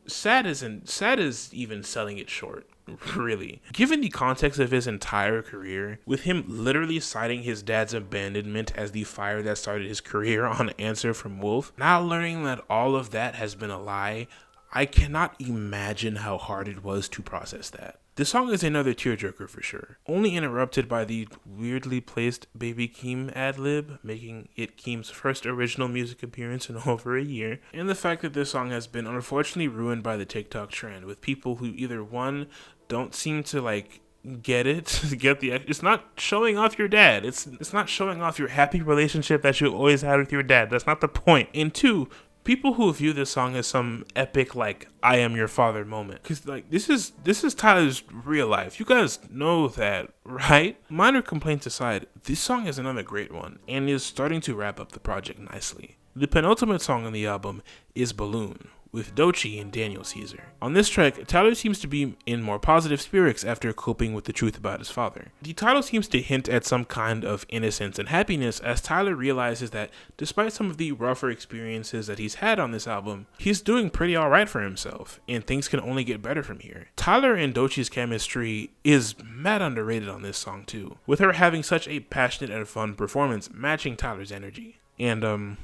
sad is even selling it short. Really. Given the context of his entire career, with him literally citing his dad's abandonment as the fire that started his career on Answer from Wolf, now learning that all of that has been a lie, I cannot imagine how hard it was to process that. The song is another tearjerker for sure, only interrupted by the weirdly placed Baby Keem ad-lib, making it Keem's first original music appearance in over a year, and the fact that this song has been unfortunately ruined by the TikTok trend, with people who either one, don't seem to get it's not showing off your dad, it's not showing off your happy relationship that you always had with your dad, that's not the point, and two, people who view this song as some epic, I am your father moment. Because, this is Tyler's real life. You guys know that, right? Minor complaints aside, this song is another great one, and is starting to wrap up the project nicely. The penultimate song on the album is Balloon, with Doechii and Daniel Caesar. On this track, Tyler seems to be in more positive spirits after coping with the truth about his father. The title seems to hint at some kind of innocence and happiness as Tyler realizes that despite some of the rougher experiences that he's had on this album, he's doing pretty alright for himself, and things can only get better from here. Tyler and Doechii's chemistry is mad underrated on this song too, with her having such a passionate and fun performance matching Tyler's energy. And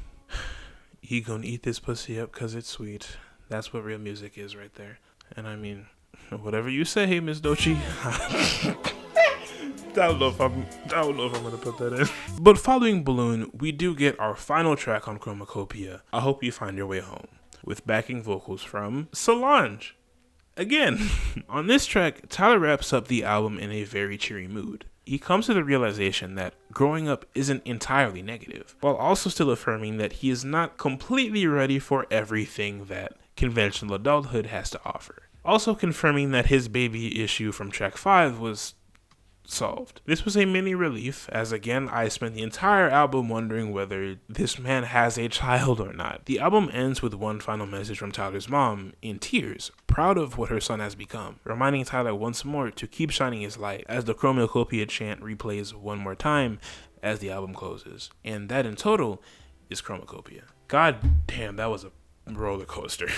he gonna eat this pussy up cause it's sweet. That's what real music is right there. And I mean, whatever you say, Miss Doechii. I don't know if I'm gonna put that in. But following Balloon, we do get our final track on CHROMAKOOOPIA, I Hope You Find Your Way Home, with backing vocals from Solange. Again, on this track, Tyler wraps up the album in a very cheery mood. He comes to the realization that growing up isn't entirely negative, while also still affirming that he is not completely ready for everything that conventional adulthood has to offer. Also confirming that his baby issue from track 5 was solved. This was a mini relief, as again I spent the entire album wondering whether this man has a child or not. The album ends with one final message from Tyler's mom, in tears, proud of what her son has become, reminding Tyler once more to keep shining his light as the CHROMAKOOOPIA chant replays one more time as the album closes. And that in total is CHROMAKOOPIA. God damn, that was a roller coaster.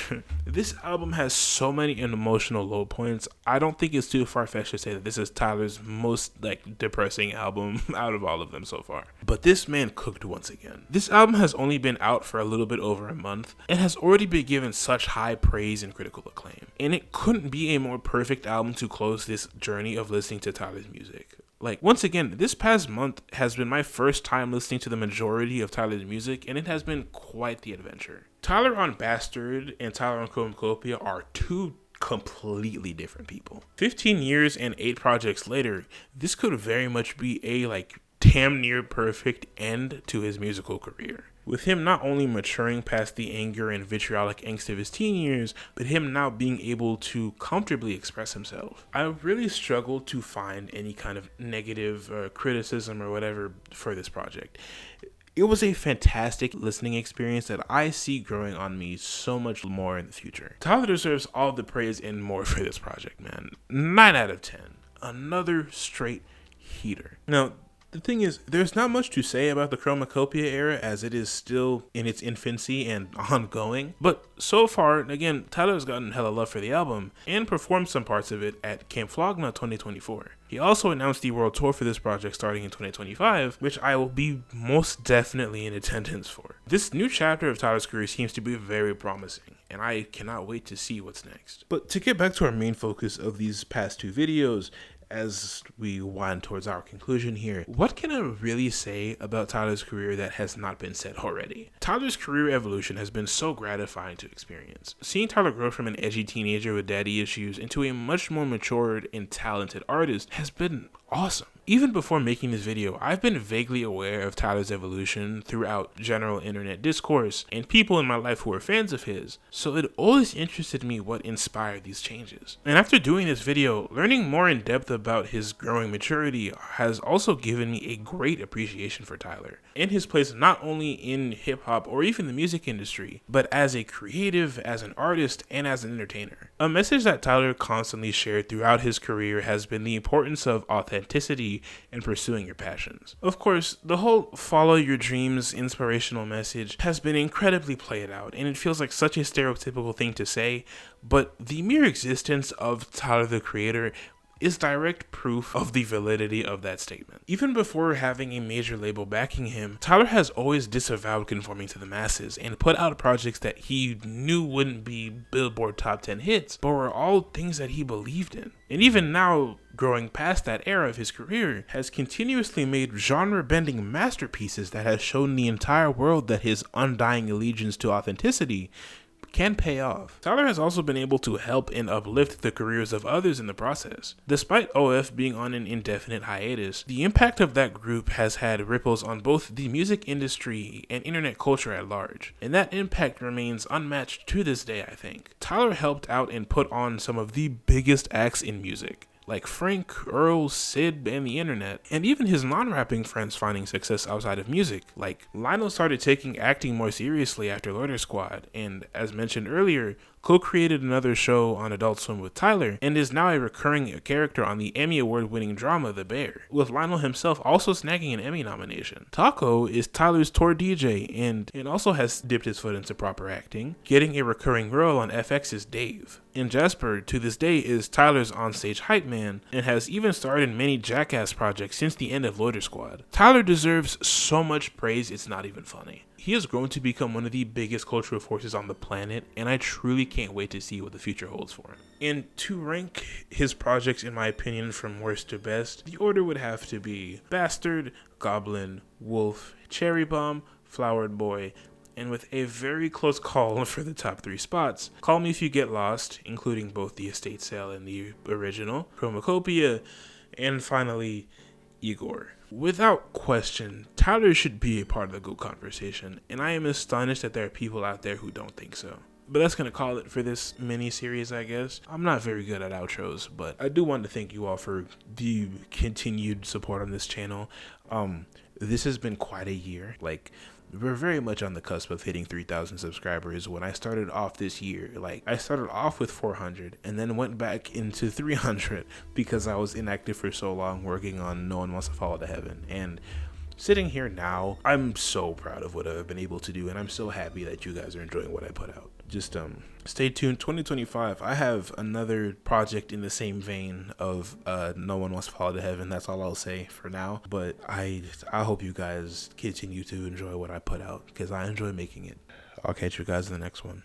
This album has so many emotional low points. I don't think it's too far-fetched to say that this is Tyler's most depressing album out of all of them so far. But this man cooked once again. This album has only been out for a little bit over a month and has already been given such high praise and critical acclaim. And it couldn't be a more perfect album to close this journey of listening to Tyler's music. Once again, this past month has been my first time listening to the majority of Tyler's music, and it has been quite the adventure. Tyler on Bastard and Tyler on CHROMAKOOOPIA are two completely different people. 15 years and 8 projects later, this could very much be a damn near perfect end to his musical career. With him not only maturing past the anger and vitriolic angst of his teen years, but him now being able to comfortably express himself. I really struggled to find any kind of negative criticism or whatever for this project. It was a fantastic listening experience that I see growing on me so much more in the future. Tyler deserves all the praise and more for this project, man. 9 out of 10. Another straight heater. Now, the thing is, there's not much to say about the CHROMAKOOPIA era as it is still in its infancy and ongoing. But so far, again, Tyler's gotten hella love for the album and performed some parts of it at Camp Flogna 2024. He also announced the world tour for this project starting in 2025, which I will be most definitely in attendance for. This new chapter of Tyler's career seems to be very promising, and I cannot wait to see what's next. But to get back to our main focus of these past 2 videos, as we wind towards our conclusion here, what can I really say about Tyler's career that has not been said already? Tyler's career evolution has been so gratifying to experience. Seeing Tyler grow from an edgy teenager with daddy issues into a much more matured and talented artist has been awesome. Even before making this video, I've been vaguely aware of Tyler's evolution throughout general internet discourse and people in my life who are fans of his, so it always interested me what inspired these changes. And after doing this video, learning more in depth about his growing maturity has also given me a great appreciation for Tyler and his place not only in hip-hop or even the music industry, but as a creative, as an artist, and as an entertainer. A message that Tyler constantly shared throughout his career has been the importance of authenticity authenticity and pursuing your passions. Of course, the whole follow your dreams inspirational message has been incredibly played out, and it feels like such a stereotypical thing to say, but the mere existence of Tyler the Creator is direct proof of the validity of that statement. Even before having a major label backing him, Tyler has always disavowed conforming to the masses and put out projects that he knew wouldn't be Billboard top 10 hits, but were all things that he believed in. And even now, growing past that era of his career, has continuously made genre-bending masterpieces that has shown the entire world that his undying allegiance to authenticity can pay off. Tyler has also been able to help and uplift the careers of others in the process. Despite OF being on an indefinite hiatus, the impact of that group has had ripples on both the music industry and internet culture at large, and that impact remains unmatched to this day, I think. Tyler helped out and put on some of the biggest acts in music, like Frank, Earl, Sid, and the internet, and even his non-rapping friends finding success outside of music. Like, Lionel started taking acting more seriously after Loader Squad, and as mentioned earlier, co-created another show on Adult Swim with Tyler, and is now a recurring character on the Emmy Award-winning drama The Bear, with Lionel himself also snagging an Emmy nomination. Taco is Tyler's tour DJ, and also has dipped his foot into proper acting, getting a recurring role on FX's Dave. And Jasper, to this day, is Tyler's onstage hype man, and has even starred in many Jackass projects since the end of Loader Squad. Tyler deserves so much praise, it's not even funny. He has grown to become one of the biggest cultural forces on the planet, and I truly can't wait to see what the future holds for him. And to rank his projects, in my opinion, from worst to best, the order would have to be Bastard, Goblin, Wolf, Cherry Bomb, Flowered Boy, and with a very close call for the top 3 spots, Call Me If You Get Lost, including both the estate sale and the original, CHROMAKOOOPIA, and finally, Igor. Without question, Tyler should be a part of the GOAT conversation, and I am astonished that there are people out there who don't think so. But that's going to call it for this mini-series, I guess. I'm not very good at outros, but I do want to thank you all for the continued support on this channel. This has been quite a year. We're very much on the cusp of hitting 3,000 subscribers. When I started off this year, I started off with 400 and then went back into 300 because I was inactive for so long working on No One Wants to Fall to Heaven. And sitting here now, I'm so proud of what I've been able to do, and I'm so happy that you guys are enjoying what I put out. Just stay tuned. 2025, I have another project in the same vein of No One Wants to Fall to Heaven. That's all I'll say for now. But I hope you guys continue to enjoy what I put out, because I enjoy making it. I'll catch you guys in the next one.